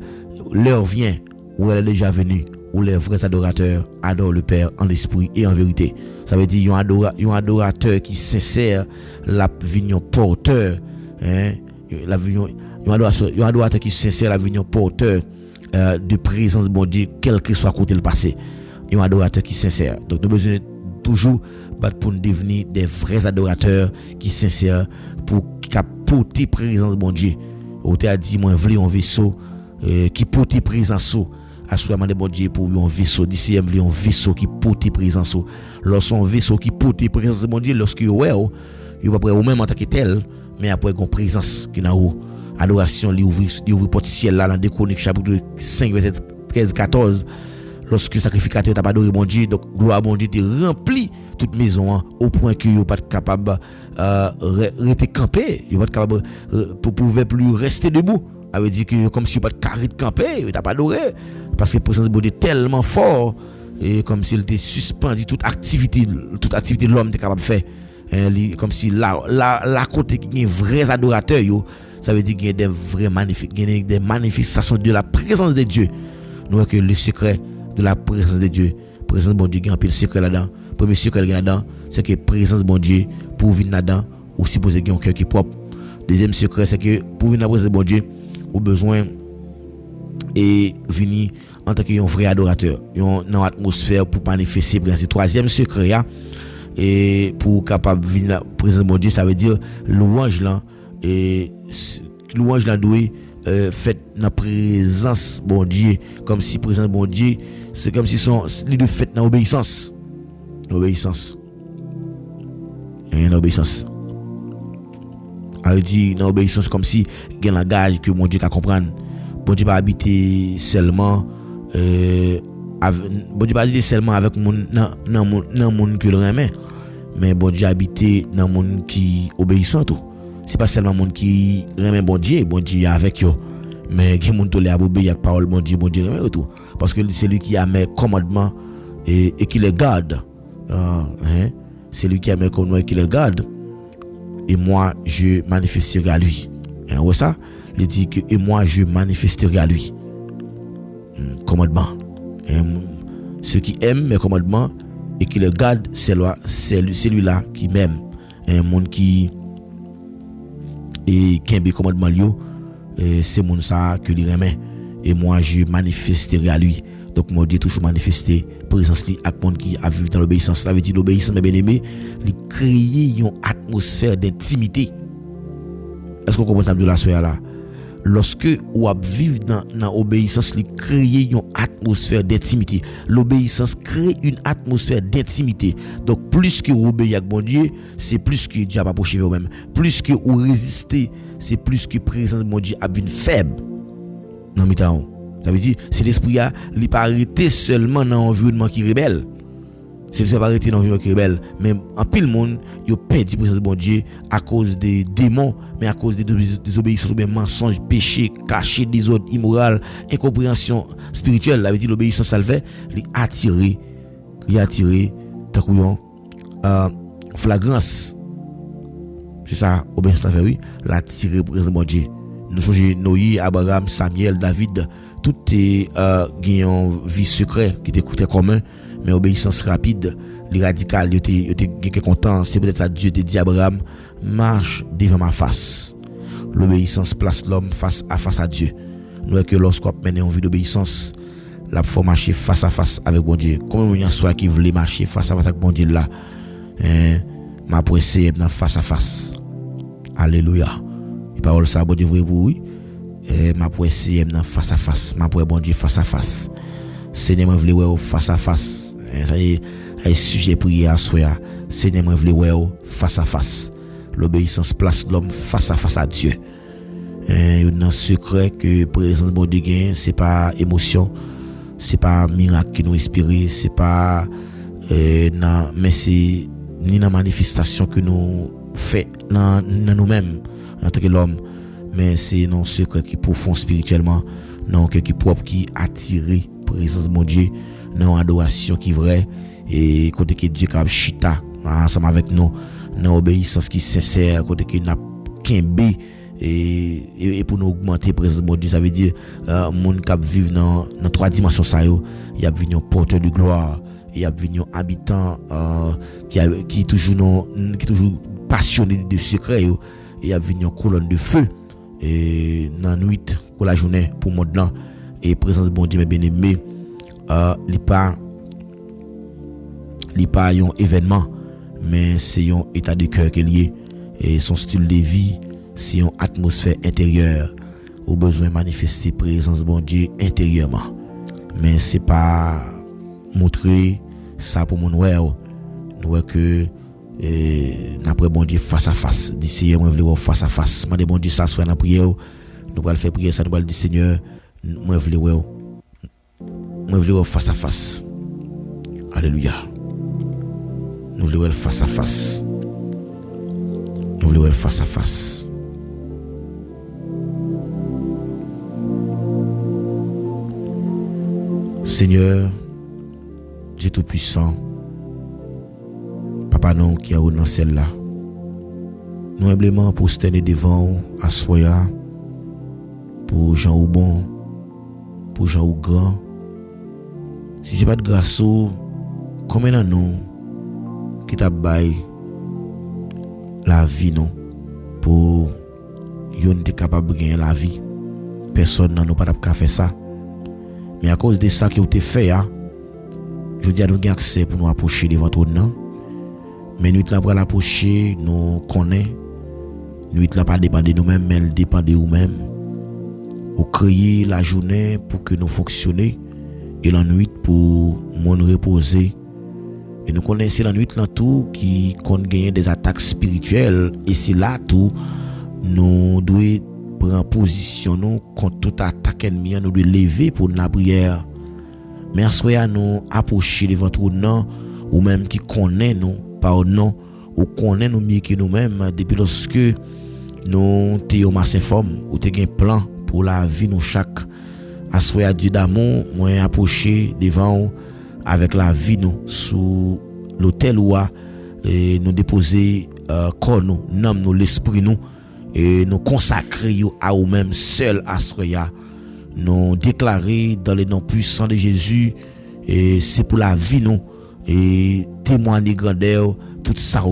l'heure vient où elle est déjà venue, où les vrais adorateurs adorent le Père en esprit et en vérité. Ça veut dire un adorateur qui sincère, la vignon porteur, la vignon un adorateur qui sincère, la vignon porteur de présence bon Dieu quel que soit côté le passé. Un adorateur qui sincère. Donc nous besoin toujours pour nous devenir des vrais adorateurs qui sincères pour porter présence bon Dieu. On t'a dit moi vle un vaisseau qui porte présence à soi demander bon Dieu pour un vaisseau d'ici un vaisseau qui porte présence. Lorsqu'un vaisseau qui porte présence bon Dieu lorsque ouais il va près au même en tant que tel, mais après une présence qui n'a haut. Adoration lui ouvre porte ciel là dans Deux Chroniques chapitre 5 verset 13 14. Lorsque sacrificateur t'a pas adoré bon Dieu, donc gloire bon Dieu te remplit toute maison hein, au point que yo pas capable rester campé, yo pas capable pour pouvoir plus rester debout. Ça veut dire que comme si yo pas carré de camper, yo t'a pas adoré parce que la présence de bon Dieu tellement fort et comme s'il était suspendu toute activité de l'homme était capable de faire. Comme si la côté qui est vrais adorateurs yo, ça veut dire qu'il y a des vrais des manifestations de la présence de Dieu. Nous voyons que le secret de la présence de Dieu, présence bon Dieu, il y a un peu de secret là-dedans. Premier secret là-dedans, c'est que présence bon Dieu pour vivre là-dedans aussi poser un cœur qui est propre. Deuxième secret, c'est que pour vivre dans la présence de bon Dieu, au besoin et venir en tant qu'un vrai adorateur, dans l'atmosphère pour manifester présence. Troisième secret et pour capable venir dans la présence de bon Dieu, ça veut dire louange là et louange là doit fait dans la présence bon Dieu, comme si présence bon Dieu c'est comme si son li de fait dans obéissance alors dit dans obéissance comme si il y a un langage que mon Dieu a comprendre. Bon Dieu pas habiter seulement bon Dieu pas habiter seulement avec mon dans monde que le remet, mais bon Dieu habiter dans monde qui obéissant tout. C'est pas seulement monde qui remet bon Dieu avec eux, mais qui monde tolère obéir à la parole bon Dieu remet tout, parce que c'est lui qui a mes commandements et qui les garde. c'est lui qui aime comme nous et qui le garde. Et moi, je manifesterai à lui. Ouais, ça, il dit que et moi, je manifesterai à lui. Commandement. Ceux qui aiment mes commandements et qui le gardent, c'est celui-là qui m'aime. Un monde qui aime les commandements, c'est mon ça que lui remet. Et moi, je manifesterai à lui. Donc, mon Dieu, toujours manifester présence avec monde qui a vécu dans l'obéissance. Ça veut dire l'obéissance, mes bien-aimés, il crée une atmosphère d'intimité. Est-ce qu'on comprend ça de la soirée là? Lorsque vous vivez dans l'obéissance, il crée une atmosphère d'intimité. L'obéissance crée une atmosphère d'intimité. Donc, plus que vous obéissez à mon Dieu, c'est plus que Dieu va approcher vous-même. Plus que vous résistez, c'est plus que la présence de mon Dieu a une faible. Non, mais ça veut dire c'est l'esprit là, il pas arrêté seulement dans l'environnement qui rebelle. C'est l'esprit pas arrêté dans l'environnement qui rebelle, mais en pile monde, il perdu présence de bon Dieu à cause des démons, mais à cause des désobéissances, des mensonges, péchés, cachés, désordre, immoral, incompréhension spirituelle. Ça veut dire l'obéissance ça le fait, il attirer tant qu'on flagrance. C'est ça, obéissance ça fait oui, l'attirer présence de bon Dieu. Nous changeons Noé, Abraham, Samuel, David, tout est une vie secrète qui était commun, mais obéissance rapide, les radicales, ils étaient contents. C'est peut-être ça Dieu te dit Abraham, marche devant ma face. L'obéissance place l'homme face à Dieu. Nous est que lorsqu'on mène une vie d'obéissance, la faut marcher face à face avec bon Dieu. Comme il y a soit qui voulait marcher face à face avec bon Dieu là, m'a pressé face à face. Alléluia. Parole ça bon Dieu vrai pour oui et m'a pour essayer face à face m'a pour bon Dieu face à face Seigneur moi voulais ouais face à face ça y est un sujet prière soir Seigneur moi voulais ouais face à face l'obéissance place l'homme face à Dieu et un secret que présence bon Dieu gagne c'est pas émotion c'est pas miracle qui nous inspire c'est pas mais c'est ni la manifestation que nous fait dans nous-mêmes en tant que l'homme, mais c'est non secret qui profond spirituellement, non que qui propre qui attirer présence de mon Dieu, non adoration qui vrai et côté que Dieu cap chita ensemble avec nous, non obéissance qui sincère côté que n'a kembe et pour nous augmenter présence de mon Dieu, ça veut dire monde qui vivre dans trois dimensions ça yo, il y a venu porteur de gloire, il y a venu habitant qui toujours passionné de secret yo. Il y a venu une colonne de feu et dans la nuit pour la journée pour monde là et présence de bon Dieu mes bien-aimés il pas un événement mais c'est un état de cœur qui est lié et son style de vie c'est une atmosphère intérieure au besoin de manifester présence de bon Dieu intérieurement mais c'est pas montrer ça pour mon nous que après bon Dieu face à face dit Seigneur moi voulais face à face moi bon Dieu ça soit dans prière nous va le faire prière ça nous va le dire Seigneur moi voulais face à face alléluia nous voulons face à face nous voulons face à face Seigneur Dieu tout-puissant Papa non qui a dans celle-là. Nous humblement pour se tenir devant à soya pour Jean ou bon, pour Jean ou grand. Si j'ai pas de grâce, combien de nous qui t'a bail la vie non pour yon te capable de gagner la vie. Personne n'a pas capable faire ça. Mais à cause de ça que vous te fait je dis à nous gagner accès pour nous approcher devant toi non. Mais nous là pour l'approcher, nous connaissons. Nous là pas dépend de nous-mêmes, mais elle dépend de nous-mêmes. Vous créez la journée pour que nous fonctionnions et la nuit pour nous reposer. Et nous connaissons la nuit là tout qui compte gagner des attaques spirituelles et c'est là tout nous devons prendre position nous contre toute attaque ennemie, nous devons lever pour la prière. Mais à soir nous approcher devant tout non ou même qui connaît nous par non ou connaît nous mieux que nous-mêmes depuis lorsque nous t'es masse forme ou t'es un plan pour la vie nous chaque assoyer Dieu d'amour moi approcher devant avec la vie nous sous l'autel ou et nous déposer corps nous, nom nous, l'esprit nous et nous consacrer à nous-mêmes seuls à Soya. Nous déclarer dans le nom puissant de Jésus et c'est pour la vie nous et témoigner grandeur tout ça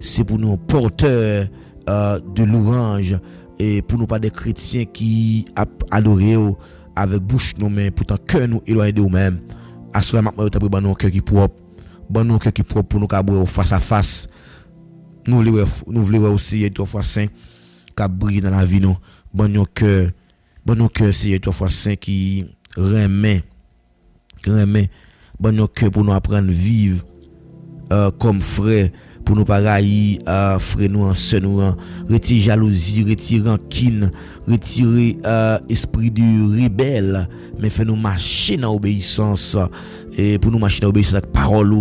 c'est pour nous porteurs de louange et pour nous pas des chrétiens qui adorent avec bouche nous mais pourtant cœur nous éloigné de nous-mêmes. À ce moment où tu as un cœur qui propre, bon cœur qui propre pour nous cabrer face à face. Nous voulons aussi trois fois saint qui brille dans la vie nous. Bon cœur c'est trois fois saint qui remet bon cœur pour nous apprendre à vivre comme frère, pour nous pas railler frère nous en sœur nous, retirer jalousie, retirer rancune, retirer esprit de rebelle, mais faire nous marcher dans obéissance et pour nous marcher dans obéissance avec parole.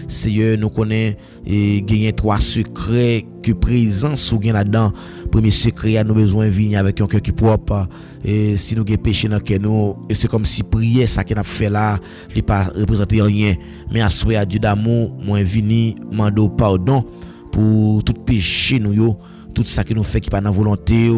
Seigneur, nous connaît et gagner trois secrets que présence ou gain là-dedans. Premier secret, a nous besoin de venir avec un cœur qui propre et si nous avons péché dans cœur nous, et c'est comme si prier ça qu'on a fait là, il pas représenter rien, mais à souhait à Dieu d'amour, moi venir mando pardon pour tout péché nous yo, tout ça qui nous fait qui pas dans volonté,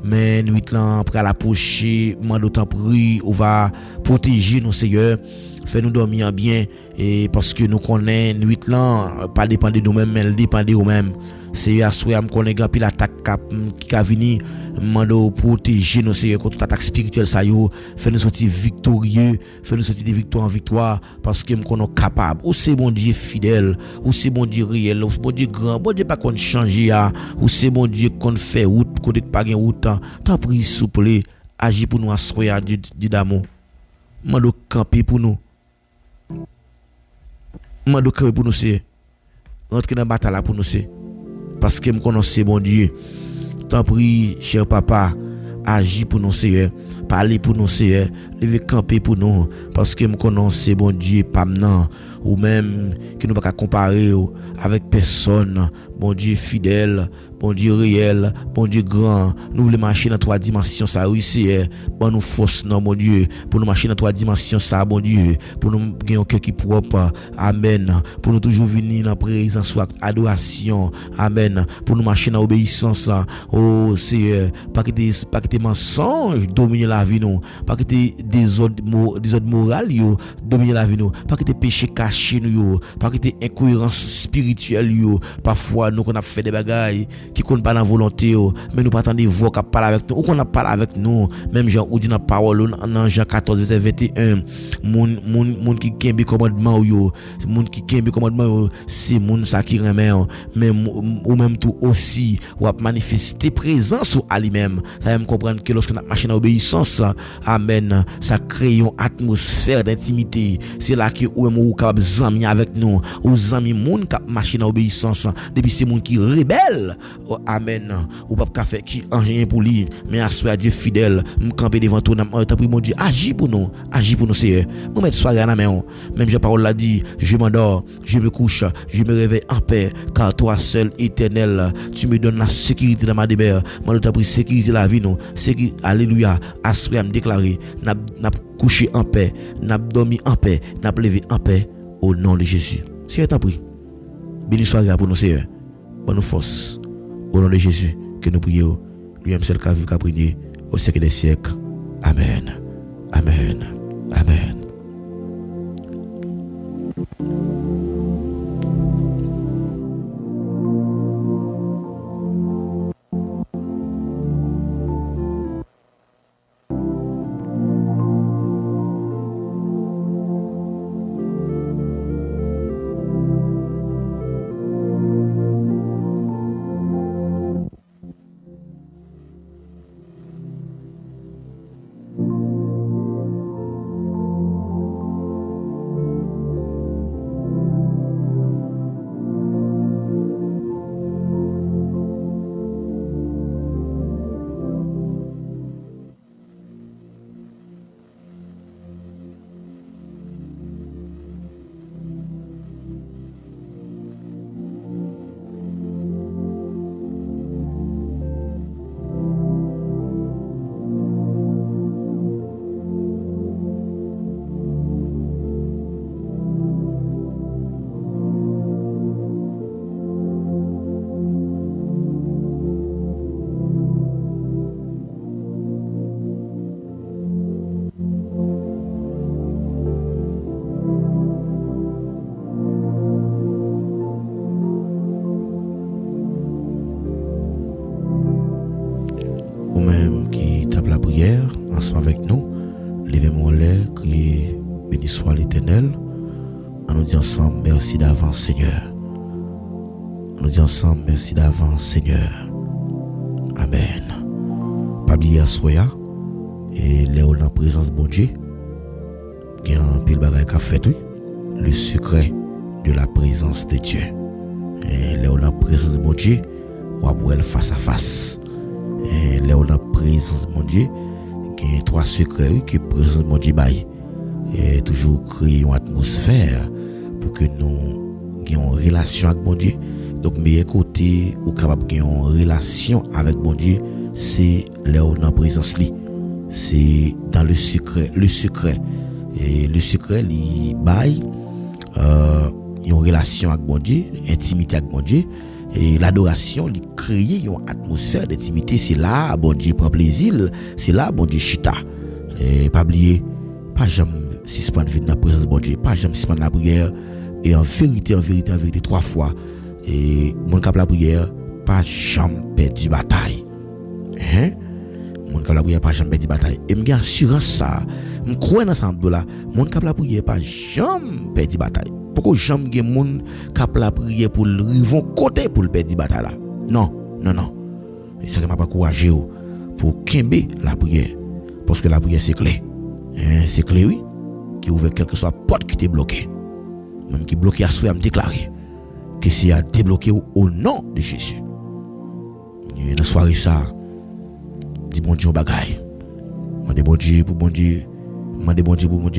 mais nuit là après l'approcher, mando temps prie, on va protéger nous Seigneur, fait nous dormir bien et parce que nous connaît nuit là pas dépendre de nous-mêmes mais dépend de nous-mêmes. C'est à souhait me connaît grand pile attaque qui a venir mando protéger nous Seigneur contre toute attaque spirituelle ça yo, fait nous sortir victorieux, fait nous sortir de victoire en victoire parce que me connaît capable. Ou c'est bon Dieu fidèle, ou c'est bon Dieu réel, ou c'est bon Dieu grand, bon Dieu pas qu'on changer ou c'est bon Dieu qu'on fait route côté pas gain route. Tant prie souple, agis pour nous à souhait à Dieu d'amour. Mando camper pour nous. Mando camper pour nous c'est rentrer dans la bataille pour nous c'est parce que me connais bon Dieu. Tant prie cher papa, agis pour nous Seigneur, parler pour nous Seigneur, lever camper pour nous parce que me connais bon Dieu pas maintenant ou même que nous pas comparer avec personne. Bon Dieu fidèle, bon Dieu réel, bon Dieu grand. Nous voulons marcher dans trois dimensions ça oui c'est bon nous force non mon Dieu pour nous marcher dans trois dimensions ça bon Dieu pour nous gagner un cœur qui propre. Amen. Pour nous toujours venir dans présence ou adoration. Amen. Pour nous marcher dans obéissance. Oh Seigneur, pas que des mensonges dominer la vie nous, pas que des ordres morales dominer la vie nous, pas que des péchés cachés nous, pas que des incohérences spirituelles parfois nous qu'on a fait des bagailles qui comptent pas dans volonté mais nous pas attendre voix qui parle avec nous ou qu'on a parlé avec nous même Jean ou dit dans parole dans Jean 14 verset 21 moun qui kembe commandement moun qui kembe commandement c'est moun ça qui remet mais ou même tout aussi ou a manifester présence à lui-même ça aime comprendre que lorsque nous marchons dans obéissance amen ça crée une atmosphère d'intimité c'est là que ou même ou capable zami avec nous ou zami moun qui marcher dans obéissance depuis c'est moun qui rebelle amen ou pas faire qui engagé pour lui mais à Dieu fidèle me camper devant toi t'as pris mon Dieu agis pour nous Seigneur nous mettre soirée dans main même Jean parole l'a dit je m'endors je me couche je me réveille en paix car toi seul éternel tu me donnes la sécurité dans ma demeure moi t'as pris sécuriser la vie nous alléluia à me déclarer n'a couché en paix n'a dormi en paix n'a levé en paix au nom de Jésus. Seigneur t'en prie béni soit pour nous Seigneur bonne force au nom de Jésus que nous prions lui-même seul qui a vu qu'à prier au siècle des siècles. Amen. Amen. Amen. nous dit ensemble merci d'avance Seigneur. On nous dit ensemble merci d'avance Seigneur. Amen. Pas oublier soya et là on en présence bon Dieu. Il y a un pile bagaille qu'a fait oui. Le secret de la présence de Dieu. Et là on en présence bon Dieu, on va face à face. Et là on en présence bon Dieu, il y a trois secrets que présence bon Dieu baille. Et toujours créer une atmosphère pour que nous ayons une relation avec bon Dieu. Donc meilleur côté ou capable de une relation avec bon Dieu, c'est là où dans présence li. C'est dans le secret. Et le secret li bail une relation avec bon Dieu, intimité avec bon Dieu. Et l'adoration li créer une atmosphère d'intimité. C'est là bon Dieu prend plaisir, c'est là bon Dieu chita. Et pas oublier, pas jamais suspendre dans la présence de bon Dieu, pas jamais suspendre la prière. Et en vérité, trois fois. Et mon cap la prière, pas jamais perdre bataille. Hein? Mon cap la prière, pas jamais perdre bataille. Et m'ga assurance ça. M'crois dans ça là. Mon cap la prière, pas jamais perdre bataille. Pourquoi jamais gen mon cap la prière pour le rivon côté pour le perdre bataille là? Non. Et ça m'a pas encouragé pour kembe la prière. Parce que la prière c'est clé. C'est clé oui. Qui ouvre quelque soit porte qui t'est bloquée. Même qui bloqué à soi me déclarer que c'est à débloquer au nom de Jésus. Et dans soirée ça, dit bon Dieu bagaille. Mande bon Dieu pour bon Dieu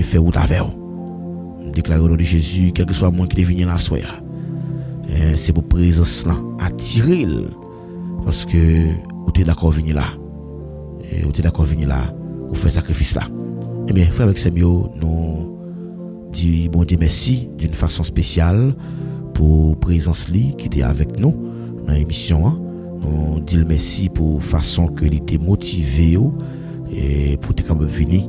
faire route avec vous. Déclarer au nom de Jésus, quel que soit le monde qui est venu là soir. C'est pour présence là, attirer parce que vous êtes d'accord venir là. Et vous êtes d'accord venir là, vous faites sacrifice là. Eh bien, frère avec Samuel, nous dit bon Dieu merci d'une façon spéciale pour présence li qui était avec nous dans l'émission. Nous dit merci pour façon que il était motivé et pour te capable venir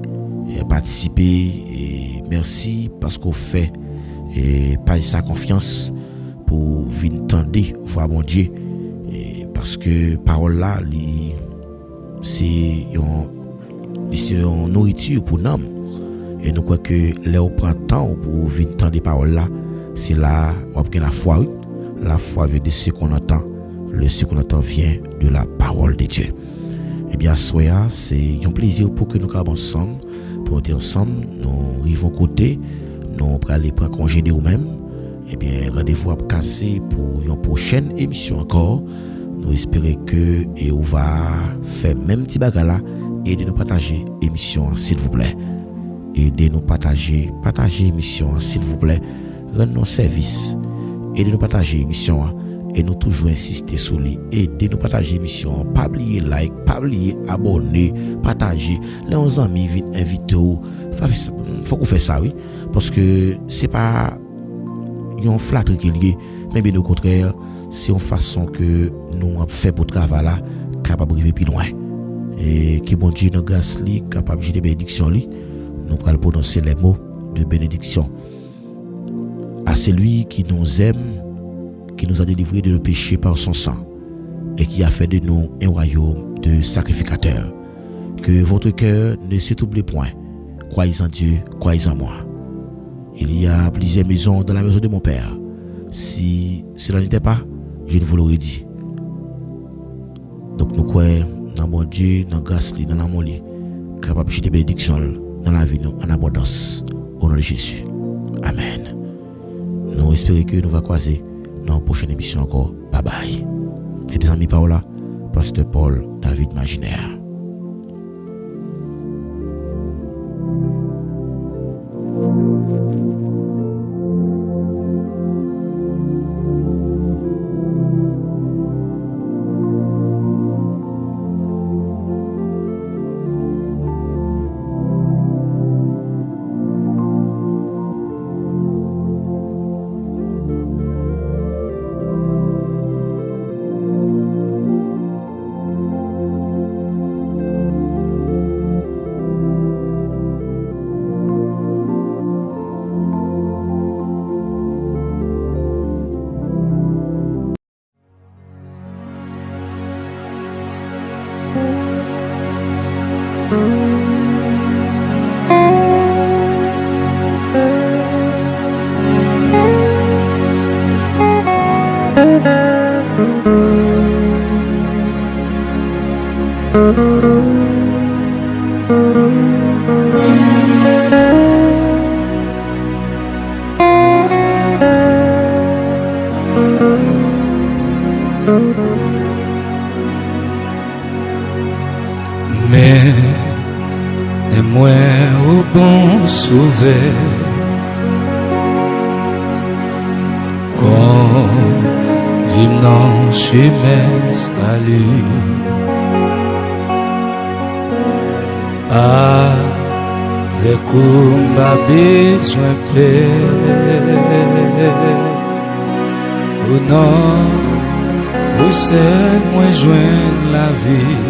et participer et merci parce qu'on fait et pas sa confiance pour venir tendre voir mon Dieu et parce que parole là c'est une nourriture pour nous. Et nous croyons que là on prend temps pour venir entendre des paroles là, c'est là on a la foi. Oui. La foi vient de ce qu'on entend. Ce qu'on entend vient de la parole de Dieu. Eh bien, soya, c'est un plaisir pour que nous soyons ensemble, pour être ensemble, nous arrivons côté, nous allons prendre congé de nous-mêmes. Eh bien, rendez-vous à casser pour une prochaine émission encore. Nous espérons que et on va faire même petit bagarre là et de nous partager l'émission s'il vous plaît. Aidez-nous partager l'émission s'il vous plaît. Rendez-nous service. Aidez-nous partager l'émission et nous toujours insister sur lui. Aidez-nous partager l'émission. Pas oublier like, pas oublier abonner, partager. Les amis viennent inviter. Faut qu'on fasse ça oui parce que c'est pas une flatterie qui est liée, mais bien au contraire, c'est une façon que nous avons fait pour travail là, capable de arriver plus loin. Et que bon Dieu nous grâce li, capable de bénédiction li, nous allons prononcer les mots de bénédiction. À celui qui nous aime, qui nous a délivrés de nos péchés par son sang, et qui a fait de nous un royaume de sacrificateurs. Que votre cœur ne se trouble point. Croyez en Dieu, croyez en moi. Il y a plusieurs maisons dans la maison de mon Père. Si cela n'était pas, je ne vous l'aurais dit. Donc nous croyons dans mon Dieu, dans la grâce, dans l'amour, capable de jeter bénédiction dans la vie en abondance. Au nom de Jésus. Amen. Nous espérons que nous allons croiser dans la prochaine émission encore. Bye bye. C'était des amis Paola, Pasteur Paul David Maginaire. sauvé. Quand vim nan chemin salut, avec où m'a besoin paix. Ou non, ou c'est moi joindre la vie.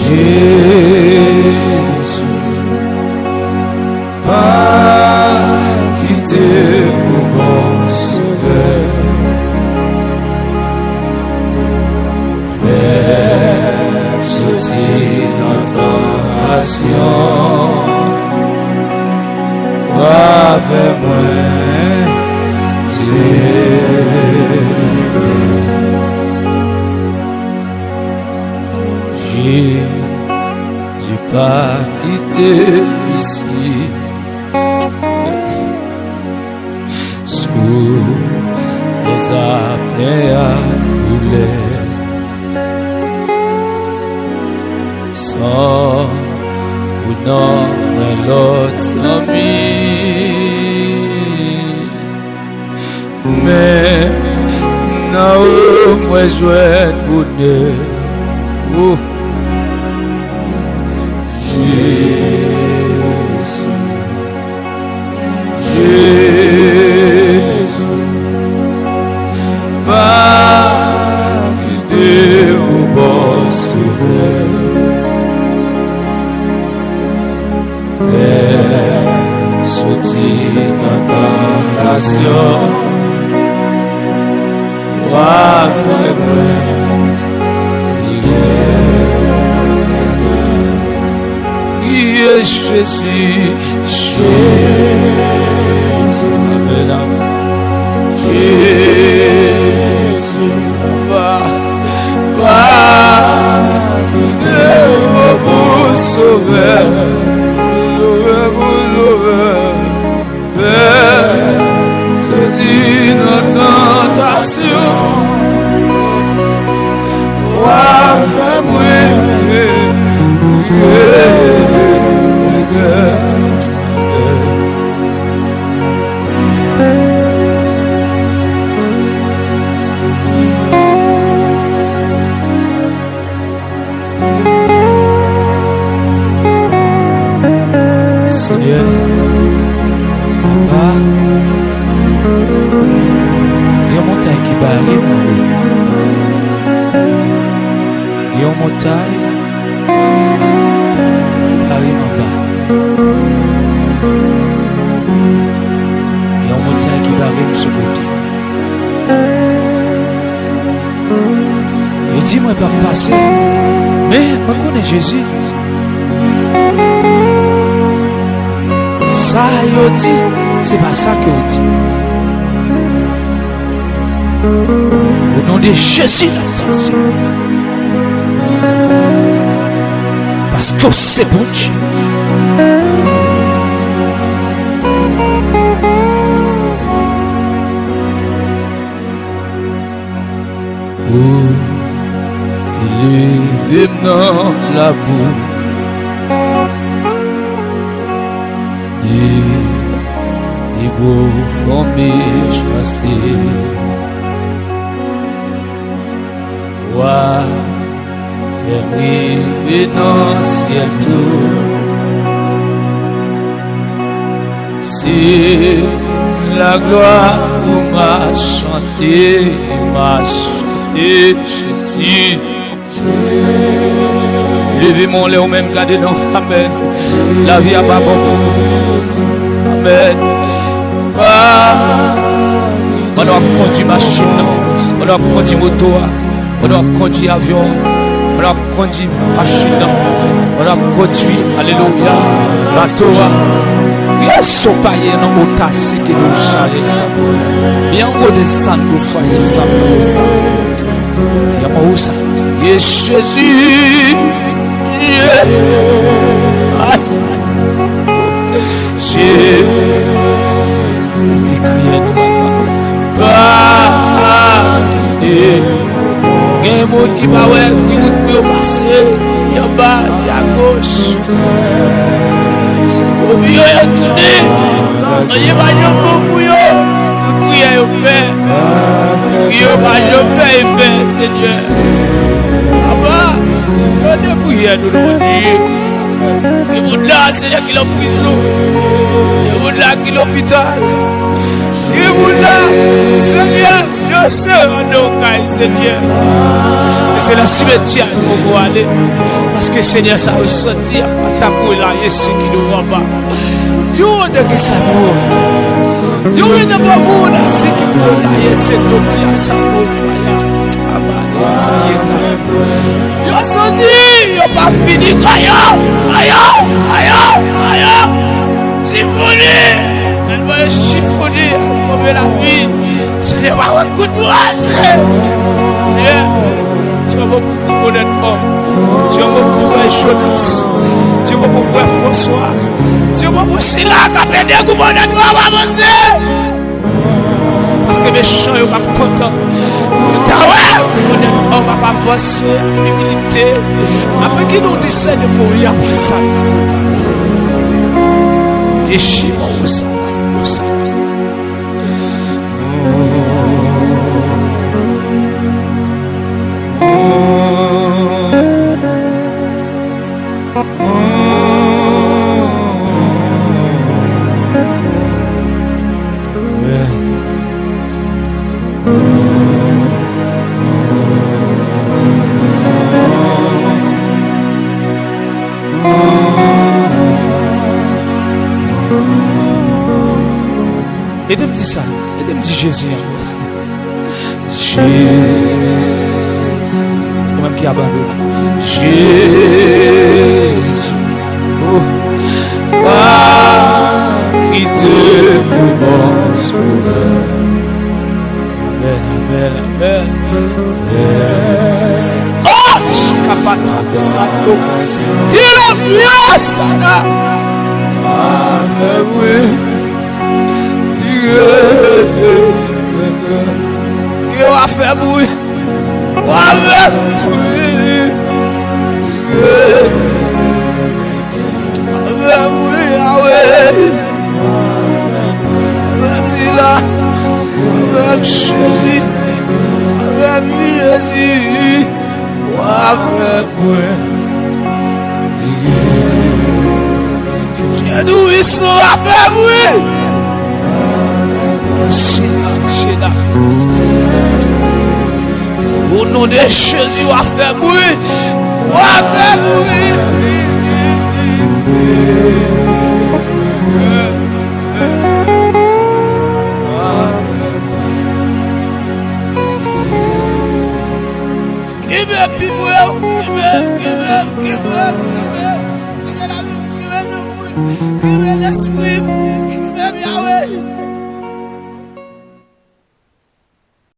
Jésus, pas quitter mon bon sauveur, faire sortir notre tentation, avec moi. J'ai pas quitté ici sous les apnées à brûler, sans ou non l'autre ami. Mais non, moi je vais bonheur. Jésus, pas quitter au bon sauveur, faire sortir notre tentation, avec moi. Jésus, Jésus, Amen, Amen. Jésus, va, mon sauveur, mon sauveur, vers sortir notre tentation, avec moi. Seigneur, Papa, il y a une montagne qui barre, il y a une montagne qui barre en bas, il y a une montagne qui barre de ce côté. Il dit, moi, je ne peux pas passer, mais je connais Jésus. Ça, il dit, c'est pas ça que vous dit. Au nom de Jésus, parce que c'est bon Dieu. Où t'es levé dans la boue. Et vous formez chasteté. Wa fais-moi dans ciel tout. C'est la gloire où m'a chanté Jésus. Levez mon lait au même cas de nom. Amen. La vie a pas bon. Amen. On doit conduire machine, on doit conduire moto, on doit conduire avion, on doit conduire machine, on doit conduire, alléluia, bateau. Yes, au païen, on doit c'est que nous chalons ça. Bien, on doit descendre au foyer, ça. Yes, Jésus. Jésus, t'es crié nous, papa. Et mon monde qui va ouais, qui route pour passer, il y a bas, il y a gauche. Au vieux, il y a tourné. Il y a pas de bon pour eux. Pour prier, au fait. Il y a pas de paix, il fait, Seigneur. Ah bah, on est prié, nous l'avons dit. Il y a monde là, Seigneur, qui est en prison. Il y a monde là, qui est à l'hôpital. Il y a monde là, Seigneur, je sais, on est au cas, Seigneur. Et c'est la cimetière où on va aller. Parce que Seigneur, ça veut sentir. Ta boule là, il y a ce qui nous va pas. Dieu, on est que ça nous. Dieu, on est pas bon là, ce qui faut là, il y a ce qui nous ça nous fait. Ah bah, ça y est. Dieu, ça dit, il n'y a pas fini. Aïe. Chiffonné. Elle va chiffonner. On veut la vie. Ce n'est pas un coup de bras. Tu vas beaucoup connaître homme. Tu vas beaucoup faire Jonas. Tu vas beaucoup faire François. Tu vas beaucoup Sila qui a perdu le gouvernement de avancer. Parce que mes chants sont pas contents. Tu vas homme va avancer. Humilité. Après qui nous décide de mourir après ça. Et chimons au ça. Et de me dire ça, et de me dire Jésus. Jésus. Moi-même qui abandonne. Jésus. Oh. Il te commence. Amen. Oh! Chikapata Sato. Tire bien Sana. Amen. Eu a fé muito, au nom de Jésus, on va faire bruit. On va faire bruit. Give me l'esprit.